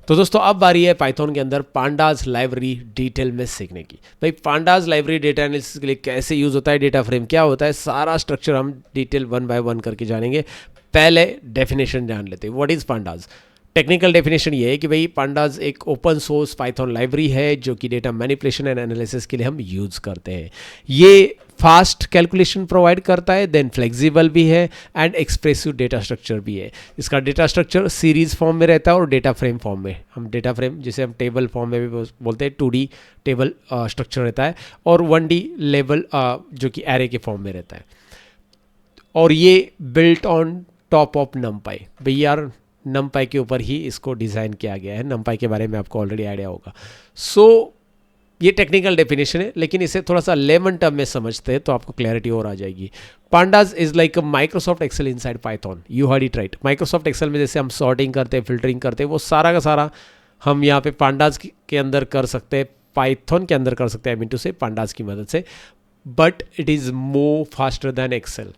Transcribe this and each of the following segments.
तो दोस्तों अब बारी है पाइथन के अंदर पांडाज लाइब्रेरी डिटेल में सीखने की। भाई पांडाज लाइब्रेरी डेटा एनालिसिस के लिए कैसे यूज़ होता है, डेटा फ्रेम क्या होता है, सारा स्ट्रक्चर हम डिटेल 1 बाय 1 करके जानेंगे। पहले डेफिनेशन जान लेते हैं, what is pandas. Technical definition ये है कि भाई पांडाज एक ओपन सोर्स पाइथन लाइब्रेरी है जो कि डेटा मैनिपुलेशन एंड एनालिसिस के लिए हम यूज़ करते हैं। ये फास्ट कैलकुलेशन प्रोवाइड करता है, देन फ्लेक्सिबल भी है एंड एक्सप्रेसिव डेटा स्ट्रक्चर भी है। इसका डेटा स्ट्रक्चर सीरीज फॉर्म में रहता है और डेटा फ्रेम फॉर्म में। हम डेटा फ्रेम जिसे हम टेबल फॉर्म में भी बोलते हैं, 2D टेबल स्ट्रक्चर रहता है, और 1D लेवल जो कि एरे के फॉर्म में रहता है। और ये बिल्ट ऑन टॉप ऑफ नमपाई। भैया नमपाई के ऊपर ही इसको डिज़ाइन किया गया है। नमपाई के बारे में आपको ऑलरेडी आइडिया होगा। सो ये टेक्निकल डेफिनेशन है, लेकिन इसे थोड़ा सा लेमन टर्म में समझते हैं तो आपको क्लैरिटी और आ जाएगी। Pandas is like a Microsoft Excel inside Python. You heard it right. Microsoft Excel में जैसे हम सॉर्टिंग करते हैं, फिल्टरिंग करते हैं, वो सारा का सारा हम यहाँ पे पांडाज के अंदर कर सकते हैं, पाइथन के अंदर कर सकते हैं, I mean to say pandas की मदद से। But it is more faster than Excel,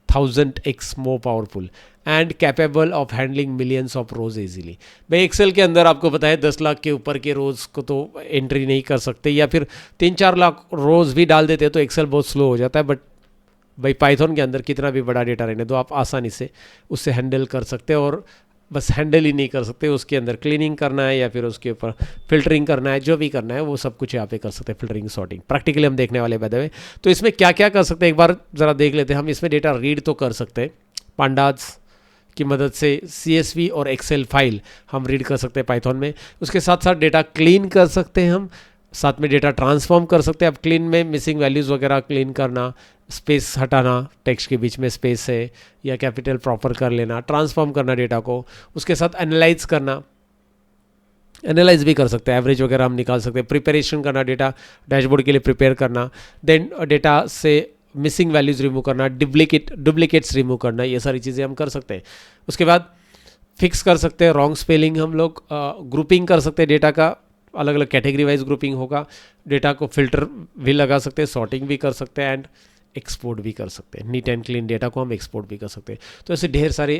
1000x more powerful and capable of handling millions of rows easily. भाई एक्सेल के अंदर आपको पता है 10 लाख के ऊपर के रोज़ को तो एंट्री नहीं कर सकते, या फिर 3-4 लाख रोज़ भी डाल देते हैं तो एक्सेल बहुत स्लो हो जाता है। बट भाई पाइथन के अंदर कितना भी बड़ा डेटा रहने दो, आप आसानी से उससे हैंडल कर सकते हैं। और बस हैंडल ही नहीं कर सकते, उसके अंदर क्लीनिंग करना है या फिर उसके ऊपर फिल्टरिंग करना है, जो भी करना है वो सब कुछ यहाँ पे कर सकते हैं। फिल्टरिंग, सॉर्टिंग प्रैक्टिकली हम देखने वाले बाय द वे। तो इसमें क्या क्या कर सकते हैं एक बार ज़रा देख लेते हैं। हम इसमें डेटा रीड तो कर सकते हैं, पांडाज की मदद से CSV और एक्सेल फाइल हम रीड कर सकते हैं पाइथन में। उसके साथ साथ डेटा क्लीन कर सकते हैं हम, साथ में डेटा ट्रांसफॉर्म कर सकते हैं। अब क्लीन में मिसिंग वैल्यूज़ वगैरह क्लीन करना, स्पेस हटाना, टेक्स्ट के बीच में स्पेस है या कैपिटल प्रॉपर कर लेना, ट्रांसफॉर्म करना डेटा को। उसके साथ एनालाइज करना, एनालाइज भी कर सकते हैं, एवरेज वगैरह हम निकाल सकते हैं। प्रिपरेशन करना, डेटा डैशबोर्ड के लिए प्रिपेयर करना, देन डेटा से मिसिंग वैल्यूज़ रिमूव करना, डुप्लीकेट्स रिमूव करना, ये सारी चीज़ें हम कर सकते हैं। उसके बाद फिक्स कर सकते हैं रॉन्ग स्पेलिंग, हम लोग ग्रुपिंग कर सकते हैं डेटा का, अलग अलग कैटेगरी वाइज ग्रुपिंग होगा। डेटा को फिल्टर भी लगा सकते हैं, सॉर्टिंग भी कर सकते हैं एंड एक्सपोर्ट भी कर सकते हैं। नीट एंड क्लीन डेटा को हम एक्सपोर्ट भी कर सकते हैं। तो ऐसे ढेर सारे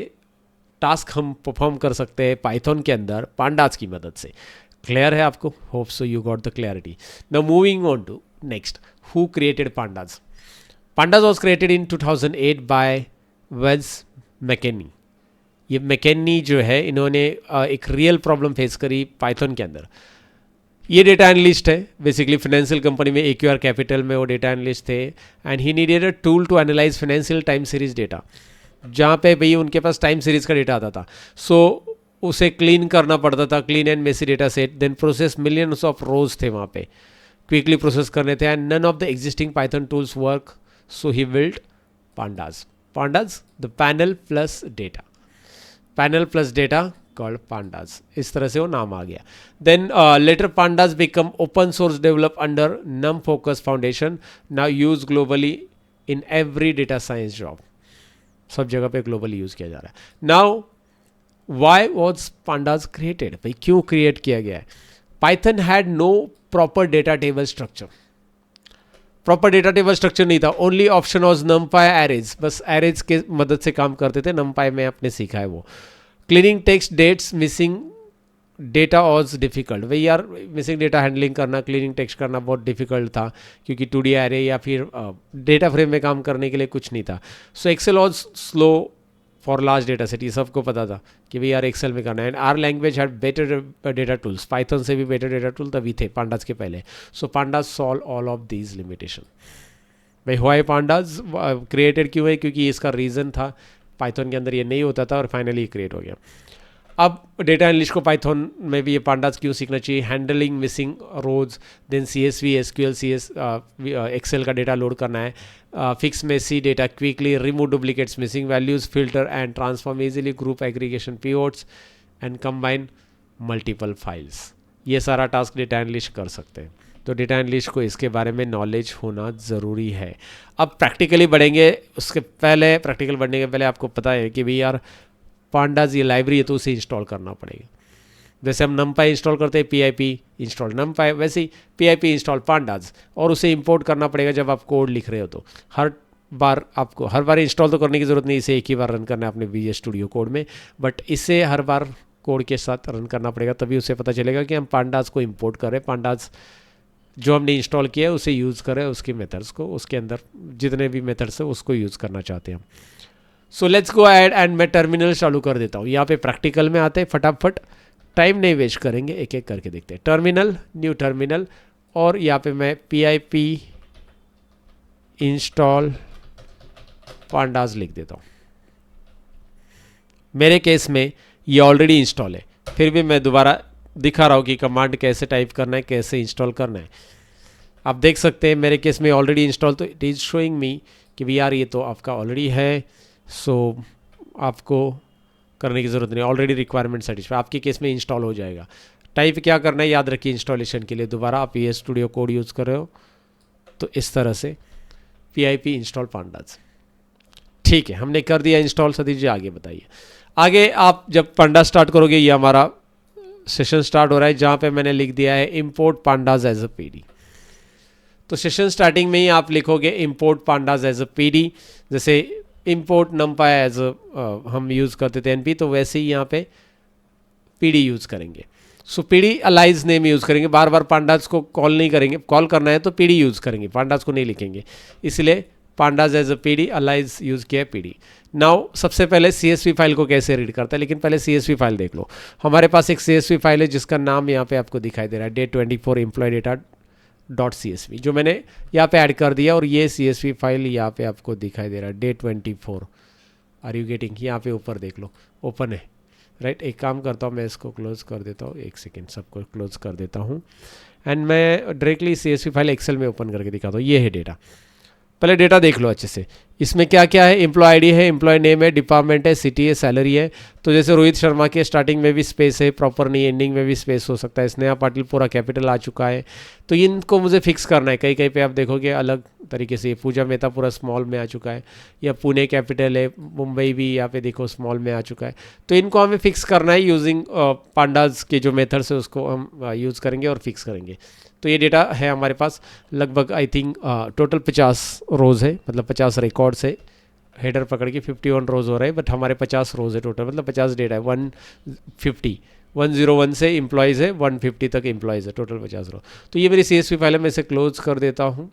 टास्क हम परफॉर्म कर सकते हैं पाइथन के अंदर पांडाज की मदद से। क्लियर है आपको? Hope so you got the clarity. Now moving on to next, who created pandas. Pandas was created in 2008 by Wes McKinney. ये मैकेनी जो है, इन्होंने एक रियल प्रॉब्लम फेस करी पाइथन के अंदर। ये डेटा एनालिस्ट है, बेसिकली फाइनेंशियल कंपनी में AQR कैपिटल में वो डेटा एनालिस्ट थे। And he needed a tool to analyze financial time series data, जहाँ पे भाई उनके पास टाइम सीरीज का डेटा आता था। सो उसे क्लीन करना पड़ता था, clean and messy data set, then process millions of rows थे वहाँ पे, क्विकली प्रोसेस करने थे। And none of the existing Python tools work, so he built pandas. Pandas the panel plus data, panel plus data called pandas, इस तरह से वो नाम आ गया। Then later pandas become open source develop under NumFOCUS foundation, now use globally in every data science job. सब जगह पे ग्लोबली यूज किया जा रहा है। Now why was pandas created, भाई क्यों क्रिएट किया गया है? Python had no proper data table structure, proper data table structure नहीं था। Only option was NumPy arrays, बस एरेज के मदद से काम करते थे। नमपाई में आपने सीखा है वो। Cleaning text dates missing data was difficult. भाई यार मिसिंग डेटा हैंडलिंग करना, क्लीनिंग टेक्स्ट करना बहुत डिफिकल्ट था, क्योंकि 2D एरे या फिर डेटा फ्रेम में काम करने के लिए कुछ नहीं था। So Excel was slow for large data set, ये सबको पता था कि भाई यार एक्सेल में करना है। And R language had better data tools, Python से भी बेटर डेटा टूल तभी थे पांडाज के पहले। So pandas solve all of these limitation. भाई व्हाई पांडाज क्रिएटेड क्यों है? क्योंकि इसका रीज़न था पाइथन के अंदर ये नहीं होता था और फाइनली क्रिएट हो गया। अब डेटा एनालिस्ट को पाइथन में भी ये पांडाज क्यों सीखना चाहिए? Handling missing rows, then CSV SQL Excel का डेटा लोड करना है, fix messy data quickly, remove duplicates, missing values, filter and transform easily, group aggregation pivots and combine multiple files. ये सारा टास्क डेटा एनालिस्ट कर सकते हैं। तो data analyst को इसके बारे में नॉलेज होना ज़रूरी है। अब प्रैक्टिकली बढ़ेंगे, उसके पहले प्रैक्टिकल बढ़ने के पहले आपको पता है कि भाई यार पांडाज ये लाइब्रेरी है तो उसे इंस्टॉल करना पड़ेगा। जैसे हम नमपाई इंस्टॉल करते हैं, PIP इंस्टॉल नमपाई, वैसे ही PIP इंस्टॉल पांडाज, और उसे इंपोर्ट करना पड़ेगा जब आप कोड लिख रहे हो। तो हर बार इंस्टॉल तो करने की ज़रूरत नहीं, इसे एक ही बार रन करना है अपने VS स्टूडियो कोड में, बट इसे हर बार कोड के साथ रन करना पड़ेगा, तभी उसे पता चलेगा कि हम पांडास को इंपोर्ट कर रहे हैं, पांडास जो हमने इंस्टॉल किया है उसे यूज़ करें, उसके मेथड्स को, उसके अंदर जितने भी मेथड्स है उसको यूज़ करना चाहते हैं हम। सो लेट्स गो ऐड एंड मैं टर्मिनल चालू कर देता हूँ। यहाँ पे प्रैक्टिकल में आते हैं, फटाफट टाइम नहीं वेस्ट करेंगे, एक एक करके देखते हैं। टर्मिनल, न्यू टर्मिनल, और यहाँ पे मैं pip इंस्टॉल पांडास लिख देता हूँ। मेरे केस में ये ऑलरेडी इंस्टॉल है, फिर भी मैं दोबारा दिखा रहा हूँ कि कमांड कैसे टाइप करना है, कैसे इंस्टॉल करना है। आप देख सकते हैं मेरे केस में ऑलरेडी इंस्टॉल, तो इट इज़ शोइंग मी कि भी यार ये तो आपका ऑलरेडी है, सो आपको करने की ज़रूरत नहीं, ऑलरेडी रिक्वायरमेंट सेटिस्फाई, आपके केस में इंस्टॉल हो जाएगा। टाइप क्या करना है याद रखिए इंस्टॉलेशन के लिए, दोबारा आप ये स्टूडियो कोड यूज़ कर रहे हो तो इस तरह से pip इंस्टॉल पांडास। ठीक है, हमने कर दिया इंस्टॉल। सतीश जी आगे बताइए। आगे आप जब पांडास स्टार्ट करोगे, ये हमारा सेशन स्टार्ट हो रहा है जहाँ पे मैंने लिख दिया है import pandas as a pd। तो सेशन स्टार्टिंग में ही आप लिखोगे import pandas as a pd, जैसे इंपोर्ट numpy एज हम यूज़ करते थे np, तो वैसे ही यहाँ पे pd यूज़ करेंगे। सो pd अलाइज नेम यूज़ करेंगे, बार बार पांडास को कॉल नहीं करेंगे, कॉल करना है तो pd यूज़ करेंगे, पांडास को नहीं लिखेंगे, इसलिए pandas as a pd alias use किया है pd। नाउ सबसे पहले csv फाइल को कैसे रीड करता है, लेकिन पहले csv फाइल देख लो। हमारे पास एक csv फाइल है जिसका नाम यहाँ पे आपको दिखाई दे रहा है day24 employee data .csv, जो मैंने यहाँ पे ऐड कर दिया, और ये csv फाइल यहाँ पे आपको दिखाई दे रहा है day24। Are you getting? यहाँ पे ऊपर देख लो, ओपन है, राइट। एक काम करता हूँ, मैं इसको क्लोज कर देता हूँ, एक सेकेंड, सबको क्लोज कर देता हूँ, एंड मैं डायरेक्टली csv फाइल एक्सेल में ओपन करके दिखाता हूँ। ये है डेटा, पहले डेटा देख लो अच्छे से। इसमें क्या क्या है, एम्प्लॉय आईडी है, एम्प्लॉय नेम है, डिपार्टमेंट है, सिटी है, सैलरी है। तो जैसे रोहित शर्मा के स्टार्टिंग में भी स्पेस है, प्रॉपर नहीं, एंडिंग में भी स्पेस हो सकता है। स्नेहा पाटिल पूरा कैपिटल आ चुका है, तो इनको मुझे फिक्स करना है। कहीं कहीं पे आप देखोगे अलग तरीके से, पूजा मेहता पूरा स्मॉल में आ चुका है, या पुणे कैपिटल है, मुंबई भी यहाँ पे देखो स्मॉल में आ चुका है। तो इनको हमें फिक्स करना है यूजिंग पांडास के जो मेथड्स है उसको हम यूज़ करेंगे और फिक्स करेंगे। तो ये डेटा है हमारे पास लगभग, आई थिंक टोटल 50 रोज़ है, मतलब 50 रिकॉर्ड्स है। हेडर पकड़ के 51 रोज़ हो रहे हैं, बट हमारे 50 रोज़ है टोटल, मतलब 50 डेटा है। 101 से एम्प्लॉयज़ है, 150 तक एम्प्लॉयज़ है, टोटल 50 रो। तो ये मेरी CSV फाइल है, मैं इसे क्लोज कर देता हूँ।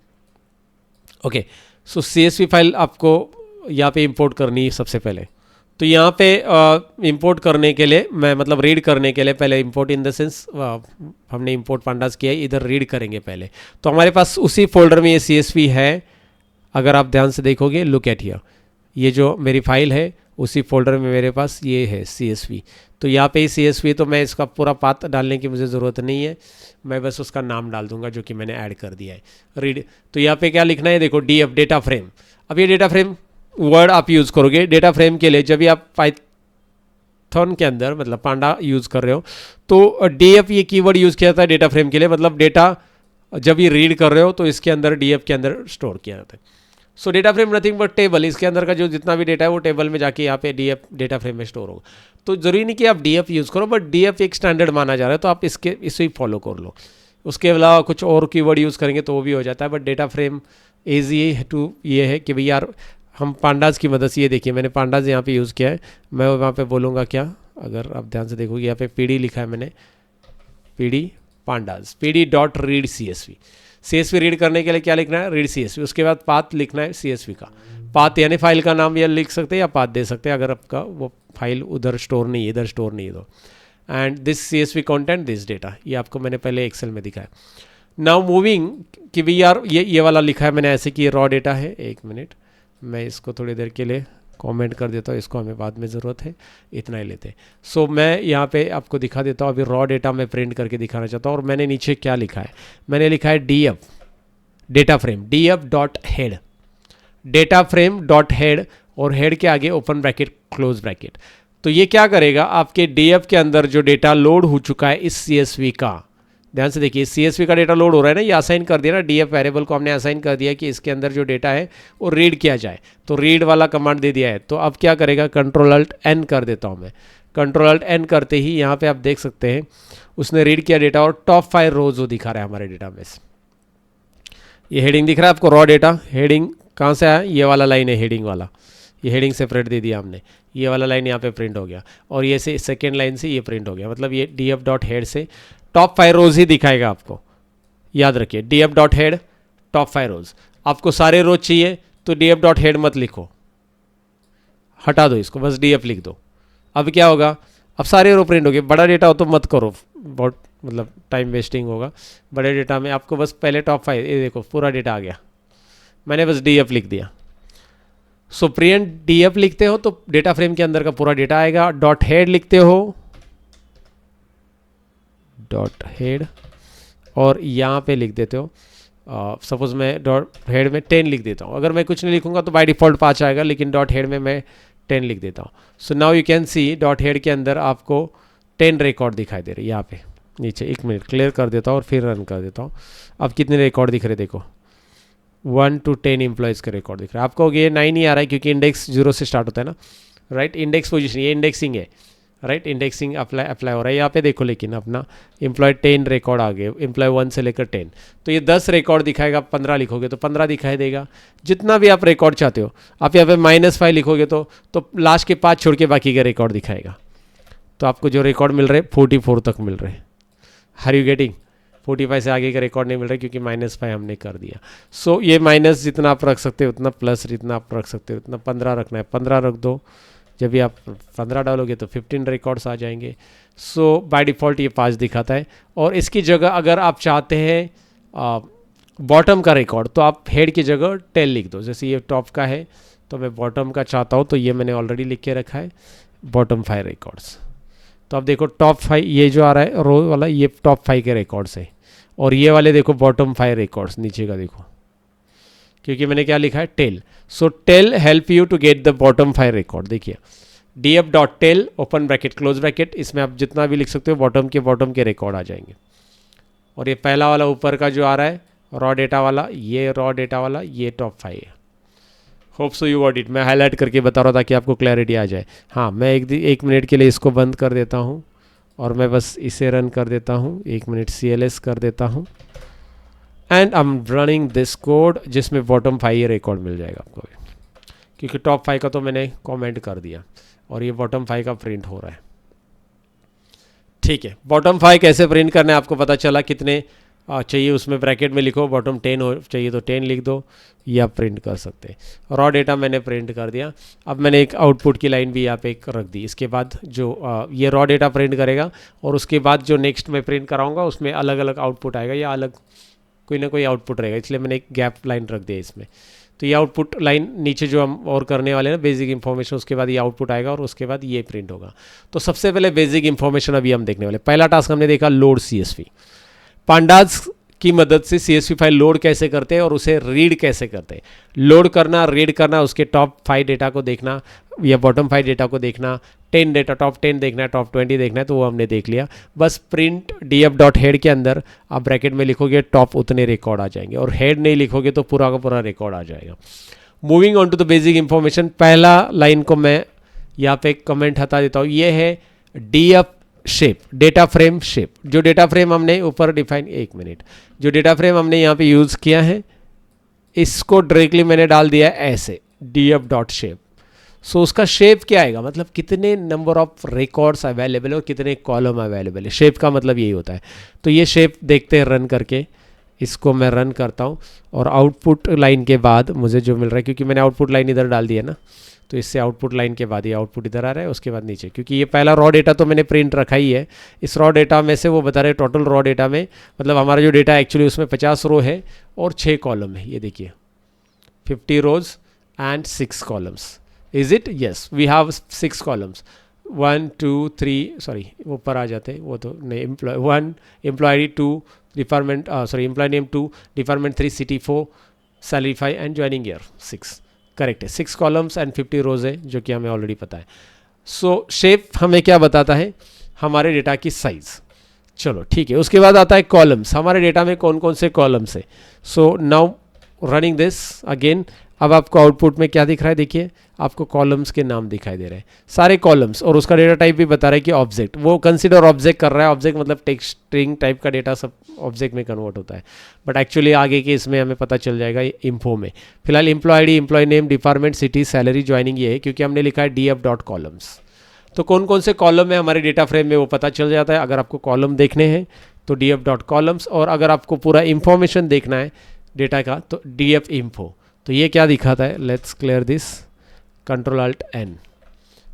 ओके, सो CSV फाइल आपको यहाँ पे इंपोर्ट करनी है सबसे पहले। तो यहाँ पे इंपोर्ट करने के लिए, मैं मतलब रीड करने के लिए, पहले इंपोर्ट इन द सेंस हमने इंपोर्ट पांडास किया है, इधर रीड करेंगे पहले। तो हमारे पास उसी फोल्डर में ये CSV है, अगर आप ध्यान से देखोगे, लुक एट हियर, ये जो मेरी फाइल है उसी फोल्डर में मेरे पास ये है CSV। तो यहाँ पे ही CSV, तो मैं इसका पूरा पाथ डालने की मुझे ज़रूरत नहीं है, मैं बस उसका नाम डाल दूंगा जो कि मैंने ऐड कर दिया है, रीड। तो यहाँ पे क्या लिखना है, देखो DF डेटा फ्रेम। अब ये डेटा फ्रेम वर्ड आप यूज़ करोगे डेटा फ्रेम के लिए, जब भी आप पाइथन के अंदर मतलब पांडा यूज़ कर रहे हो, तो DF ये कीवर्ड यूज़ किया जाता है डेटा फ्रेम के लिए, मतलब डेटा जब ये रीड कर रहे हो तो इसके अंदर DF के अंदर स्टोर किया जाता है। सो data frame nothing but table, इसके अंदर का जो जितना भी डेटा है वो टेबल में जाके यहाँ पे DF डेटा फ्रेम में स्टोर होगा। तो ज़रूरी नहीं कि आप DF यूज़ करो, बट DF एक स्टैंडर्ड माना जा रहा है, तो आप इसे ही फॉलो कर लो। उसके अलावा कुछ और कीवर्ड यूज़ करेंगे तो वो भी हो जाता है, but data frame easy to ये है कि भाई यार हम पांडास की मदद से, ये देखिए मैंने पांडास यहाँ पे यूज़ किया है। मैं वहाँ पे बोलूँगा क्या, अगर आप ध्यान से देखोगे यहाँ पे PD लिखा है मैंने, PD pandas, PD.read CSV read करने के लिए क्या लिखना है, रीड CSV। उसके बाद पाथ लिखना है CSV का, पाथ यानी फाइल का नाम, या लिख सकते हैं या पाथ दे सकते हैं अगर आपका वो फाइल उधर स्टोर नहीं है, इधर स्टोर नहीं है तो। And this CSV content this data, ये आपको मैंने पहले एक्सेल में दिखाया। नाउ मूविंग कि भी यार ये वाला लिखा है मैंने ऐसे कि ये रॉ डेटा है। एक मिनट, मैं इसको थोड़ी देर के लिए कमेंट कर देता हूँ, इसको हमें बाद में ज़रूरत है, इतना ही लेते हैं। सो मैं यहाँ पे आपको दिखा देता हूँ, अभी रॉ डेटा मैं प्रिंट करके दिखाना चाहता हूँ। और मैंने नीचे क्या लिखा है, मैंने लिखा है DF data frame, DF.head, data frame dot head, और हेड के आगे ओपन ब्रैकेट क्लोज ब्रैकेट। तो ये क्या करेगा, आपके DF के अंदर जो डेटा लोड हो चुका है इस CSV का, ध्यान से देखिए CSV का डेटा लोड हो रहा है ना, ये असाइन कर दिया ना, DF वेरिएबल को हमने असाइन कर दिया कि इसके अंदर जो डेटा है वो रीड किया जाए, तो रीड वाला कमांड दे दिया है। तो अब क्या करेगा, Ctrl+Alt+N कर देता हूँ मैं। Ctrl+Alt+N करते ही यहाँ पे आप देख सकते हैं उसने रीड किया डेटा, और टॉप 5 रोज वो दिखा रहा है हमारे डेटा में। ये हेडिंग दिख रहा है आपको, रॉ डेटा हेडिंग कहाँ से आया, ये वाला लाइन है हेडिंग वाला, ये हेडिंग सेपरेट दे दिया हमने, ये वाला लाइन यहाँ पे प्रिंट हो गया, और ये से सेकेंड लाइन से ये प्रिंट हो गया। मतलब ये df डॉट हेड से टॉप 5 रोज ही दिखाएगा आपको, याद रखिए df डॉट हेड टॉप 5 रोज। आपको सारे रोज चाहिए तो df डॉट हेड मत लिखो, हटा दो इसको, बस df लिख दो। अब क्या होगा, अब सारे रो प्रिंट हो गए। बड़ा डेटा हो तो मत करो, बहुत मतलब टाइम वेस्टिंग होगा। बड़े डेटा में आपको बस पहले टॉप 5, ये देखो पूरा डेटा आ गया, मैंने बस df लिख दिया। सो प्रिंट df लिखते हो तो डेटा फ्रेम के अंदर का पूरा डेटा आएगा। डॉट हेड लिखते हो, डॉट हेड, और यहाँ पे लिख देते हो सपोज मैं डॉट हेड में 10 लिख देता हूँ। अगर मैं कुछ नहीं लिखूंगा तो बाय डिफ़ॉल्ट 5 आएगा, लेकिन डॉट हेड में मैं 10 लिख देता हूँ। So now you can see dot head के अंदर आपको 10 रिकॉर्ड दिखाई दे रहे हैं यहाँ पे नीचे। 1 मिनट क्लियर कर देता हूँ और फिर रन कर देता हूँ। अब कितने रिकॉर्ड दिख रहे देखो, 1 to 10 एम्प्लॉयज़ का रिकॉर्ड दिख रहा है आपको। ये 9 ही आ रहा है क्योंकि इंडेक्स 0 से स्टार्ट होता है ना, राइट। इंडेक्स पोजीशन, ये इंडेक्सिंग है, राइट। इंडेक्सिंग अप्लाई हो रहा है यहाँ पे देखो, लेकिन अपना एम्प्लॉय 10 रिकॉर्ड आ गए, एम्प्लॉय 1 से लेकर 10। तो ये 10 रिकॉर्ड दिखाएगा, 15 लिखोगे तो 15 दिखाई देगा। जितना भी आप रिकॉर्ड चाहते हो, आप यहाँ पे -5 लिखोगे तो लास्ट के 5 छोड़ के बाकी का रिकॉर्ड दिखाएगा। तो आपको जो रिकॉर्ड मिल रहे 44 तक मिल रहे। Are you getting? 45 से आगे का रिकॉर्ड नहीं मिल रहा क्योंकि -5 हमने कर दिया। सो ये माइनस जितना आप रख सकते हो उतना, प्लस जितना आप रख सकते हो उतना। 15 रखना है, 15 रख दो। जब भी आप 15 डालोगे तो 15 रिकॉर्ड्स आ जाएंगे। सो बाय डिफ़ॉल्ट ये 5 दिखाता है। और इसकी जगह अगर आप चाहते हैं बॉटम का रिकॉर्ड तो आप हेड की जगह 10 लिख दो। जैसे ये टॉप का है तो मैं बॉटम का चाहता हूँ, तो ये मैंने ऑलरेडी लिख के रखा है, बॉटम 5 रिकॉर्ड्स। तो आप देखो टॉप 5 ये जो आ रहा है रो वाला, ये टॉप 5 के रिकॉर्ड्स है, और ये वाले देखो बॉटम 5 रिकॉर्ड्स नीचे का देखो, क्योंकि मैंने क्या लिखा है, tail. So tail help you to get the bottom 5 record. देखिए df dot tail open bracket close bracket, इसमें आप जितना भी लिख सकते हो बॉटम के रिकॉर्ड आ जाएंगे। और ये पहला वाला ऊपर का जो आ रहा है रॉ डेटा वाला, ये रॉ डेटा वाला, ये टॉप 5 है। Hope so you got it. मैं हाईलाइट करके बता रहा था कि आपको क्लैरिटी आ जाए। हाँ, मैं एक मिनट के लिए इसको बंद कर देता हूँ और मैं बस इसे रन कर देता हूँ। 1 मिनट CLS कर देता हूँ and I am running this code, जिसमें बॉटम 5 रिकॉर्ड मिल जाएगा आपको, क्योंकि टॉप 5 का तो मैंने कमेंट कर दिया और ये बॉटम 5 का प्रिंट हो रहा है। ठीक है, बॉटम 5 कैसे प्रिंट करना है आपको पता चला। कितने चाहिए उसमें ब्रैकेट में लिखो, बॉटम 10 हो चाहिए तो 10 लिख दो, या प्रिंट कर सकते हैं। रॉ डेटा मैंने प्रिंट कर दिया। अब मैंने एक आउटपुट की लाइन भी यहाँ पे रख दी। इसके बाद जो ये रॉ डेटा प्रिंट करेगा और उसके बाद जो नेक्स्ट मैं प्रिंट कराऊंगा उसमें अलग अलग आउटपुट आएगा, या अलग कोई ना कोई आउटपुट रहेगा, इसलिए मैंने एक गैप लाइन रख दिया इसमें। तो ये आउटपुट लाइन नीचे जो हम और करने वाले हैं ना बेसिक इन्फॉर्मेशन, उसके बाद ये आउटपुट आएगा और उसके बाद ये प्रिंट होगा। तो सबसे पहले बेसिक इन्फॉर्मेशन अभी हम देखने वाले। पहला टास्क हमने देखा लोड CSV। पांडास की मदद से CSV फाइल लोड कैसे करते हैं और उसे रीड कैसे करते हैं। लोड करना, रीड करना, उसके टॉप 5 डेटा को देखना या बॉटम 5 डेटा को देखना, 10 डेटा टॉप 10 देखना है, टॉप 20 देखना है, तो वो हमने देख लिया। बस प्रिंट df डॉट हेड के अंदर आप ब्रैकेट में लिखोगे टॉप उतने रिकॉर्ड आ जाएंगे, और हेड नहीं लिखोगे तो पूरा का पूरा रिकॉर्ड आ जाएगा। Moving on to the basic information, पहला लाइन को मैं यहाँ पे कमेंट हटा देता हूँ। ये है df shape, data frame shape. जो डेटा फ्रेम हमने ऊपर डिफाइन, 1 मिनट, जो डेटा फ्रेम हमने यहाँ पे यूज़ किया है इसको डायरेक्टली मैंने डाल दिया है ऐसे df डॉट शेप। सो उसका शेप क्या आएगा, मतलब कितने नंबर ऑफ रिकॉर्ड्स अवेलेबल है और कितने कॉलम अवेलेबल है। शेप का मतलब यही होता है। तो ये शेप देखते हैं रन करके, इसको मैं रन करता हूँ और आउटपुट लाइन के बाद मुझे जो मिल रहा है, क्योंकि मैंने आउटपुट लाइन इधर डाल दिया ना, तो इससे आउटपुट लाइन के बाद ये आउटपुट इधर आ रहा है, उसके बाद नीचे, क्योंकि ये पहला रॉ डेटा तो मैंने प्रिंट रखा ही है। इस रॉ डेटा में से वो बता रहे टोटल रॉ डेटा में, मतलब हमारा जो डेटा एक्चुअली उसमें 50 रो है और 6 कॉलम है। ये देखिए 50 rows and 6 columns. Is it? Yes, we have 6 columns. 1 2 3 sorry ऊपर आ जाते वो तो नहीं, employee 1 employee 2 department sorry employee name 2 department 3 city 4 salary 5 and joining year 6। Correct है, 6 कॉलम्स एंड 50 रोज है, जो कि हमें ऑलरेडी पता है। सो शेप हमें क्या बताता है, हमारे डेटा की साइज। चलो ठीक है, उसके बाद आता है कॉलम्स। हमारे डेटा में कौन कौन से कॉलम्स है। So now running this again, अब आपको आउटपुट में क्या दिख रहा है, देखिए आपको कॉलम्स के नाम दिखाई दे रहे हैं, सारे कॉलम्स, और उसका डेटा टाइप भी बता रहा है कि ऑब्जेक्ट, वो कंसीडर ऑब्जेक्ट कर रहा है। ऑब्जेक्ट मतलब टेक्स्ट स्ट्रिंग टाइप का डेटा सब ऑब्जेक्ट में कन्वर्ट होता है, बट एक्चुअली आगे के इसमें हमें पता चल जाएगा इन्फो में। फिलहाल employee ID, employee name, department, city, salary, joining ये है क्योंकि हमने लिखा है df डॉट कॉलम्स। तो कौन कौन से कॉलम है हमारे डेटा फ्रेम में वो पता चल जाता है। अगर आपको कॉलम देखने हैं तो df डॉट कॉलम्स, और अगर आपको पूरा इंफॉर्मेशन देखना है डेटा का तो df info। तो ये क्या दिखाता है, let's clear this, control alt N.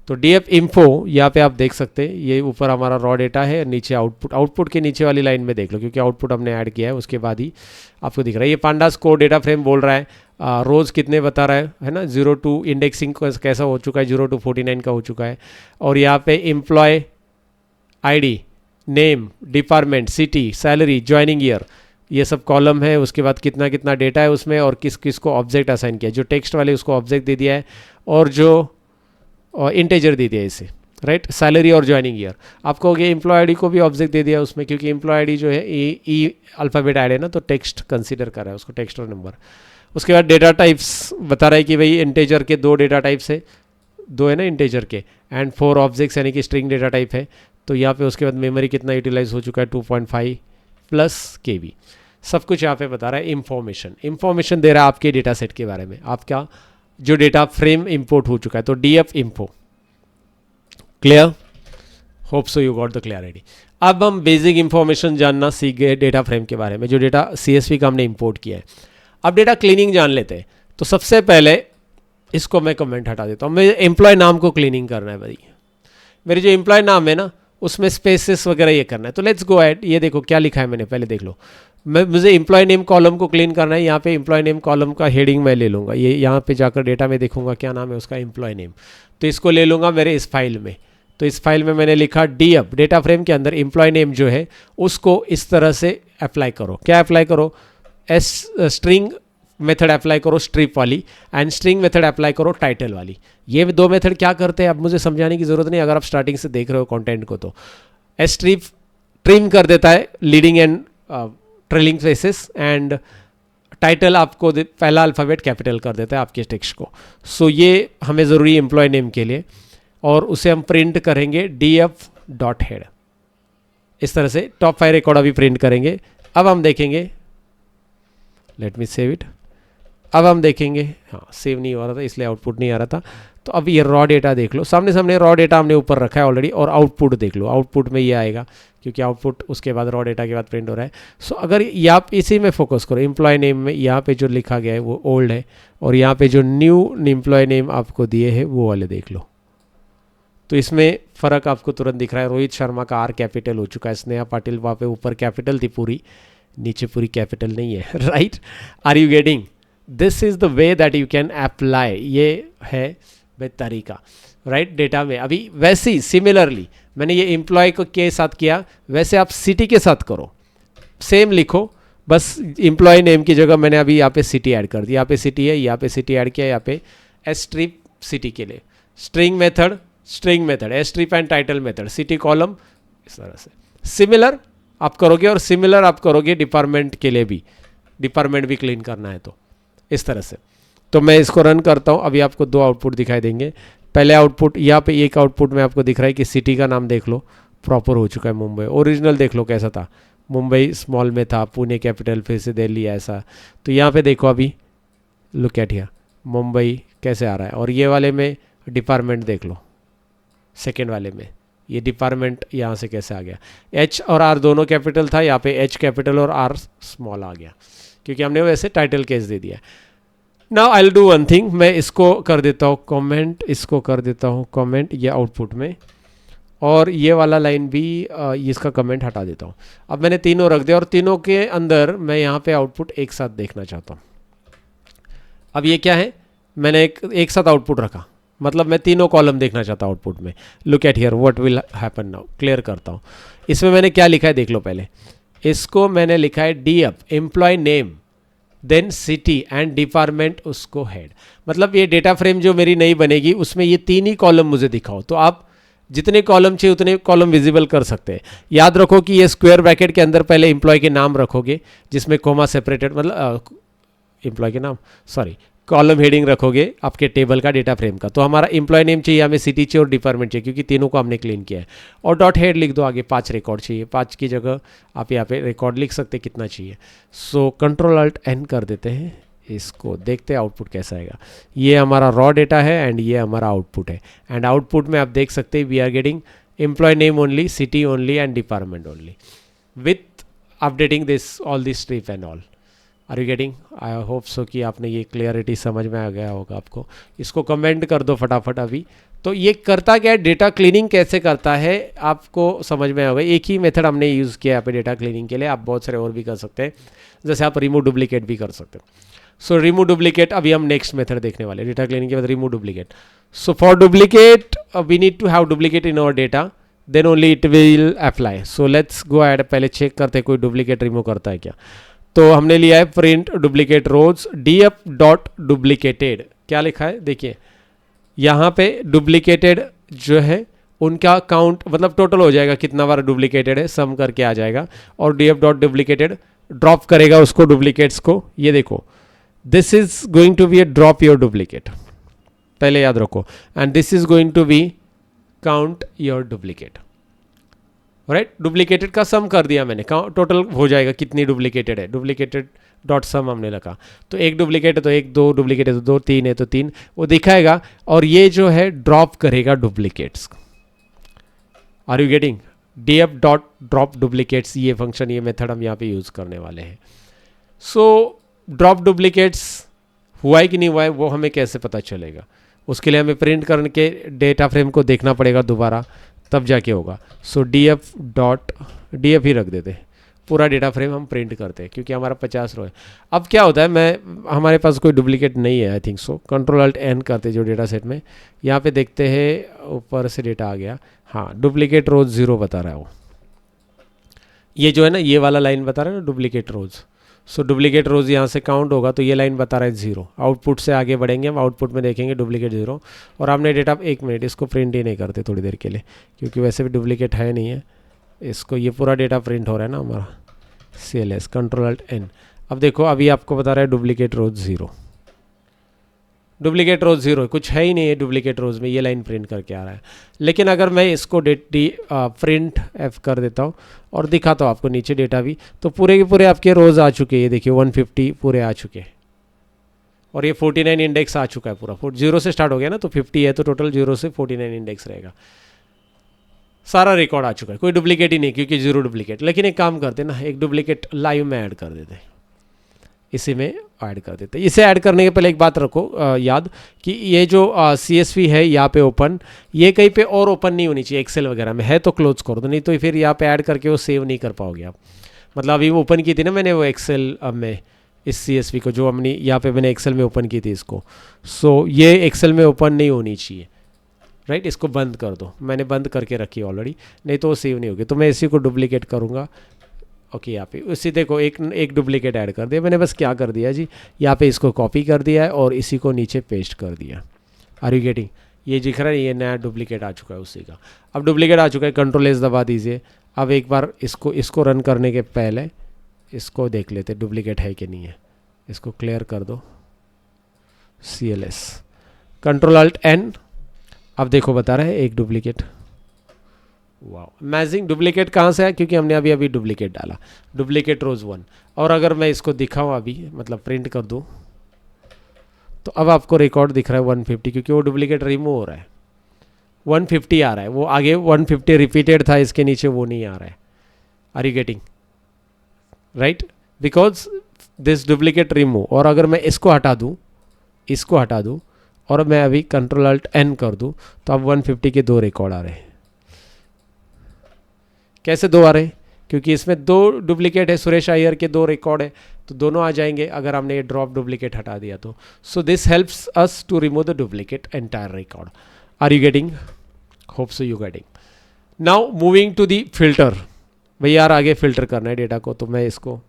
तो df info यहाँ पे आप देख सकते हैं, ये ऊपर हमारा रॉ डेटा है, नीचे आउटपुट, आउटपुट के नीचे वाली लाइन में देख लो क्योंकि आउटपुट हमने ऐड किया है, उसके बाद ही आपको दिख रहा है। ये पांडास को डेटा फ्रेम बोल रहा है, रोज़ कितने बता रहा है ना, 0 to इंडेक्सिंग कैसा हो चुका है, 0 to 49 का हो चुका है। और यहाँ पे employee ID, name, department, city, salary, joining year, ये सब कॉलम है। उसके बाद कितना कितना डेटा है उसमें और किस किस को ऑब्जेक्ट असाइन किया, जो टेक्स्ट वाले उसको ऑब्जेक्ट दे दिया है और जो इंटेजर दे दिया है इसे, राइट, सैलरी और ज्वाइनिंग ईयर। आपको ये एम्प्लॉय आईडी को भी ऑब्जेक्ट दे दिया उसमें क्योंकि एम्प्लॉय आईडी जो है ई अल्फ़ाबेट ऐड है ना, तो टेक्स्ट कंसीडर कर रहा है उसको, टेक्स्ट और नंबर। उसके बाद डेटा टाइप्स बता रहा है कि भाई इंटेजर के 2 डेटा टाइप्स है, 2 है ना इंटेजर के, एंड 4 ऑब्जेक्ट्स यानी कि स्ट्रिंग डेटा टाइप है। तो यहाँ पे उसके बाद मेमोरी कितना यूटिलाइज हो चुका है, 2.5 प्लस KB, सब कुछ यहाँ पे बता रहा है। इंफॉर्मेशन दे रहा है आपके डेटा सेट के बारे में, आपका जो डेटा फ्रेम इंपोर्ट हो चुका है। तो df info, clear, hope so you got the clarity. अब हम बेसिक इंफॉर्मेशन जानना सीख गए डेटा फ्रेम के बारे में, जो डेटा CSV का हमने इंपोर्ट किया है। अब डेटा क्लीनिंग जान लेते हैं। तो सबसे पहले इसको मैं कमेंट हटा देता हूँ, मुझे एम्प्लॉय नाम को क्लीनिंग करना है भाई, मेरे जो एम्प्लॉय नाम है ना उसमें स्पेसेस वगैरह ये करना है। तो लेट्स गो एट, ये देखो क्या लिखा है मैंने, पहले देख लो। मुझे एम्प्लॉय नेम कॉलम को क्लीन करना है। यहाँ पे एम्प्लॉय नेम कॉलम का हेडिंग मैं ले लूँगा, ये यहाँ पे जाकर डेटा में देखूंगा क्या नाम है उसका, एम्प्लॉय नेम। तो इसको ले लूँगा मेरे इस फाइल में। तो इस फाइल में मैंने लिखा df, डेटा फ्रेम के अंदर एम्प्लॉय नेम जो है उसको इस तरह से अप्लाई करो। क्या अप्लाई करो, स्ट्रिंग मेथड अप्लाई करो स्ट्रिप वाली, एंड स्ट्रिंग मेथड अप्लाई करो टाइटल वाली। ये 2 मेथड क्या करते हैं अब मुझे समझाने की ज़रूरत नहीं, अगर आप स्टार्टिंग से देख रहे हो कंटेंट को। तो स्ट्रिप ट्रिम कर देता है leading and trailing faces, and title आपको पहला अल्फ़ाबेट कैपिटल कर देता है आपके टेक्स्ट को। सो ये हमें ज़रूरी है एम्प्लॉय नेम के लिए, और उसे हम प्रिंट करेंगे df डॉट हेड, इस तरह से टॉप 5 रिकॉर्ड अभी प्रिंट करेंगे। अब हम देखेंगे, लेट मी सेव इट। अब हम देखेंगे, हाँ सेव नहीं हो रहा था इसलिए आउटपुट नहीं आ रहा था। तो अब ये रॉ डेटा देख लो, सामने सामने रॉ डेटा हमने ऊपर रखा है ऑलरेडी, और आउटपुट देख लो, आउटपुट में ये आएगा क्योंकि आउटपुट उसके बाद रॉ डेटा के बाद प्रिंट हो रहा है। सो अगर ये आप इसी में फोकस करो, एम्प्लॉय नेम में यहाँ पे जो लिखा गया है वो ओल्ड है, और यहाँ पे जो न्यू एम्प्लॉय नेम आपको दिए है वो वाले देख लो। तो इसमें फ़र्क आपको तुरंत दिख रहा है। रोहित शर्मा का R कैपिटल हो चुका है, स्नेहा पाटिल वहाँ पे ऊपर कैपिटल थी पूरी, नीचे पूरी कैपिटल नहीं है, right. Are you getting, this is the way that you can apply, ये है भाई तरीका, राइट, डेटा में। अभी वैसे ही सिमिलरली मैंने ये एम्प्लॉय को के साथ किया, वैसे आप सिटी के साथ करो, सेम लिखो, बस एम्प्लॉय नेम की जगह मैंने अभी यहाँ पे सिटी ऐड कर दी। यहाँ पे सिटी है, यहाँ पे सिटी ऐड किया, यहाँ पे स्ट्रिप सिटी के लिए, string method strip and title method, city column, इस तरह से सिमिलर आप करोगे। और सिमिलर आप करोगे डिपार्टमेंट के लिए भी, डिपार्टमेंट भी क्लीन करना है तो इस तरह से। तो मैं इसको रन करता हूँ, अभी आपको 2 आउटपुट दिखाई देंगे। पहले आउटपुट, यहाँ पे एक आउटपुट में आपको दिख रहा है कि सिटी का नाम देख लो, प्रॉपर हो चुका है मुंबई। ओरिजिनल देख लो कैसा था, मुंबई स्मॉल में था, पुणे कैपिटल, फिर से दिल्ली, ऐसा। तो यहाँ पे देखो अभी, लुक एट हियर, मुंबई कैसे आ रहा है। और ये वाले में डिपार्टमेंट देख लो, सेकेंड वाले में ये डिपार्टमेंट यहाँ से कैसे आ गया। H और R दोनों कैपिटल था, यहाँ पे H कैपिटल और R स्मॉल आ गया क्योंकि हमने वैसे टाइटल केस दे दिया। Now I will do one thing, मैं इसको कर देता हूँ कमेंट, इसको कर देता हूँ कमेंट ये आउटपुट में, और ये वाला लाइन भी इसका कमेंट हटा देता हूँ। अब मैंने तीनों रख दिया, और तीनों के अंदर मैं यहाँ पे आउटपुट एक साथ देखना चाहता हूँ। अब ये क्या है, मैंने एक साथ आउटपुट रखा, मतलब मैं तीनों कॉलम देखना चाहता हूँ आउटपुट में। Look at here what will happen now, clear करता हूँ। इसमें मैंने क्या लिखा है देख लो, पहले इसको मैंने लिखा है df employee name, then city and department उसको हेड। मतलब ये डेटा फ्रेम जो मेरी नई बनेगी उसमें ये 3 ही कॉलम मुझे दिखाओ। तो आप जितने कॉलम चाहिए उतने कॉलम विजिबल कर सकते हैं। याद रखो कि ये स्क्वायर ब्रैकेट के अंदर पहले एम्प्लॉय के नाम रखोगे, जिसमें कोमा सेपरेटेड, मतलब एम्प्लॉय के नाम, सॉरी, कॉलम हेडिंग रखोगे आपके टेबल का डेटा फ्रेम का। तो हमारा एम्प्लॉय नेम चाहिए, हमें सिटी चाहिए और डिपार्टमेंट चाहिए, क्योंकि तीनों को हमने क्लीन किया है। और डॉट हेड लिख दो आगे, 5 रिकॉर्ड चाहिए, 5 की जगह आप यहाँ पे रिकॉर्ड लिख सकते कितना चाहिए। सो कंट्रोल अल्ट एन कर देते हैं, इसको देखते हैं आउटपुट कैसा आएगा। ये हमारा रॉ डेटा है एंड ये हमारा आउटपुट है। एंड आउटपुट में आप देख सकते हैं we are getting employee name only, city only and department only with updating this all this strip and all. Are you getting? I hope so कि आपने ये क्लियरिटी समझ में आ गया होगा आपको। इसको कमेंट कर दो फटाफट अभी। तो ये करता क्या है, डेटा क्लीनिंग कैसे करता है आपको समझ में आएगा। एक ही मेथड हमने यूज़ किया यहाँ पे डेटा क्लीनिंग के लिए, आप बहुत सारे और भी कर सकते हैं, जैसे आप रिमूव डुप्लीकेट भी कर सकते हैं। सो रिमूव डुप्लीकेट अभी हम नेक्स्ट मेथड देखने वाले, डेटा क्लीनिंग के बाद remove duplicate. So for duplicate we need to have duplicate in our data, then only it will apply. So let's go add, पहले चेक करते हैं कोई डुप्लीकेट रिमूव करता है क्या। तो हमने लिया है प्रिंट डुप्लीकेट रोज df डॉट डुप्लीकेटेड, क्या लिखा है देखिए यहाँ पे डुप्लीकेटेड जो है उनका काउंट मतलब टोटल हो जाएगा कितना बार डुप्लीकेटेड है, सम करके आ जाएगा। और df डॉट डुप्लीकेटेड ड्रॉप करेगा उसको डुप्लीकेट्स को। ये देखो this is going to be a drop your duplicate, पहले याद रखो, and this is going to be count your duplicate. Right, duplicated का सम कर दिया मैंने, टोटल हो जाएगा कितनी डुप्लीकेटेड है, डुप्लीकेटेड डॉट सम हमने लगा। तो एक डुप्लीकेट है तो एक, दो डुप्लीकेट है तो दो, तीन है तो तीन, वो दिखाएगा। और ये जो है ड्रॉप करेगा duplicates. Are you getting? df dot drop duplicates, ये फंक्शन, ये मेथड हम यहाँ पे यूज़ करने वाले हैं। सो ड्रॉप डुप्लीकेट्स हुआ है कि नहीं हुआ है वो हमें कैसे पता चलेगा, उसके लिए हमें प्रिंट करने के डेटा फ्रेम को देखना पड़ेगा दोबारा, तब जाके होगा। सो df डॉट df ही रख देते हैं, पूरा डेटा फ्रेम हम प्रिंट करते हैं क्योंकि हमारा 50 रो है। अब क्या होता है, हमारे पास कोई डुप्लीकेट नहीं है I think so, control alt N करते जो डेटा सेट में, यहाँ पे देखते हैं ऊपर से डेटा आ गया। हाँ, डुप्लीकेट रोज 0 बता रहा है वो, ये जो है ना ये वाला लाइन बता रहा है ना डुप्लीकेट रोज। सो डुप्लीकेट रोज यहाँ से काउंट होगा तो ये लाइन बता रहा है 0। आउटपुट से आगे बढ़ेंगे हम, आउटपुट में देखेंगे डुप्लीकेट 0। और हमने डेटा, एक मिनट इसको प्रिंट ही नहीं करते थोड़ी देर के लिए क्योंकि वैसे भी डुप्लीकेट है नहीं है, इसको ये पूरा डेटा प्रिंट हो रहा है ना हमारा, CLS कंट्रोल अल्ट एन। अब देखो अभी आपको बता रहा है डुप्लीकेट रोज 0, डुप्लीकेट रोज 0, कुछ है ही नहीं है डुप्लीकेट रोज में, ये लाइन प्रिंट करके आ रहा है। लेकिन अगर मैं इसको प्रिंट F कर देता हूँ और दिखाता हूँ आपको नीचे डेटा भी, तो पूरे के पूरे आपके रोज आ चुके हैं। ये देखिए 150 पूरे आ चुके हैं और ये 49 इंडेक्स आ चुका है पूरा। 0 से स्टार्ट हो गया ना, तो 50 है तो टोटल 0 से 49 इंडेक्स रहेगा। सारा रिकॉर्ड आ चुका है, कोई डुप्लीकेट ही नहीं क्योंकि 0 डुप्लीकेट। लेकिन एक काम करते हैं ना, एक डुप्लीकेट लाइव में ऐड कर देते हैं, इसी में ऐड कर देते हैं। इसे ऐड करने के पहले एक बात रखो याद कि ये जो CSV है यहाँ पे ओपन, ये कहीं पे और ओपन नहीं होनी चाहिए। एक्सेल वगैरह में है तो क्लोज कर दो, नहीं तो फिर यहाँ पे ऐड करके वो सेव नहीं कर पाओगे आप। मतलब अभी वो ओपन की थी ना मैंने वो एक्सेल में, इस CSV को जो हमने यहाँ पे मैंने एक्सेल में ओपन की थी इसको। सो ये एक्सेल में ओपन नहीं होनी चाहिए, राइट। इसको बंद कर दो, मैंने बंद करके रखी ऑलरेडी, नहीं तो वो सेव नहीं होगी। तो मैं इसी को डुप्लीकेट करूँगा। ओके, यहाँ पे उसी देखो एक डुप्लीकेट ऐड कर दिया मैंने। बस क्या कर दिया जी, यहाँ पे इसको कॉपी कर दिया है और इसी को नीचे पेस्ट कर दिया। Are you getting? ये दिख रहा है, ये नया डुप्लीकेट आ चुका है उसी का। अब डुप्लीकेट आ चुका है, कंट्रोल एस दबा दीजिए। अब एक बार इसको रन करने के पहले इसको देख लेते डुप्लीकेट है कि नहीं है। इसको क्लियर कर दो, CLS कंट्रोल अल्ट एन। अब देखो बता रहे हैं एक डुप्लीकेट। Wow, amazing. डुप्लीकेट कहाँ से है? क्योंकि हमने अभी डुप्लीकेट डाला, डुप्लीकेट रोज 1। और अगर मैं इसको दिखाऊँ अभी, मतलब प्रिंट कर दूँ, तो अब आपको रिकॉर्ड दिख रहा है 150 क्योंकि वो डुप्लीकेट रिमूव हो रहा है। 150 आ रहा है, वो आगे 150 रिपीटेड था, इसके नीचे वो नहीं आ रहा है। Are you getting? Right, because this duplicate remove. और अगर मैं इसको हटा दूँ और मैं अभी कंट्रोल अल्ट एन कर दूँ, तो अब 150 के 2 रिकॉर्ड आ रहे हैं। कैसे 2 आ रहे हैं? क्योंकि इसमें 2 डुप्लीकेट है, सुरेश अय्यर के 2 रिकॉर्ड है, तो दोनों आ जाएंगे अगर हमने ये ड्रॉप डुप्लीकेट हटा दिया तो। So this helps us to remove the duplicate entire record. Are you getting? Hope so you getting. Now moving to the filter. भाई यार आगे फिल्टर करना है डेटा को, तो मैं इसको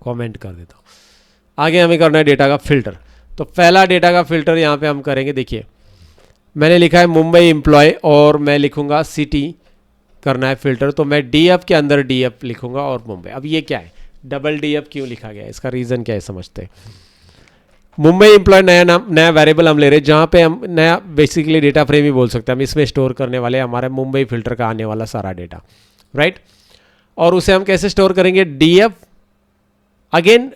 कॉमेंट कर देता हूँ। आगे हमें करना है डेटा का फिल्टर। तो पहला डेटा का फिल्टर यहाँ पे हम करेंगे। देखिए मैंने लिखा है मुंबई एम्प्लॉय और मैं लिखूंगा सिटी करना है फिल्टर, तो मैं DF के अंदर DF लिखूंगा और मुंबई। अब ये क्या है, डबल DF क्यों लिखा गया है, इसका रीज़न क्या है समझते हैं। मुंबई एम्प्लॉय नया नाम, नया वेरिएबल हम ले रहे हैं, जहाँ पे हम नया बेसिकली डेटा फ्रेम ही बोल सकते हैं हम। इसमें स्टोर करने वाले हमारे मुंबई फिल्टर का आने वाला सारा डेटा, राइट। और उसे हम कैसे स्टोर करेंगे, डीएफ, अगेन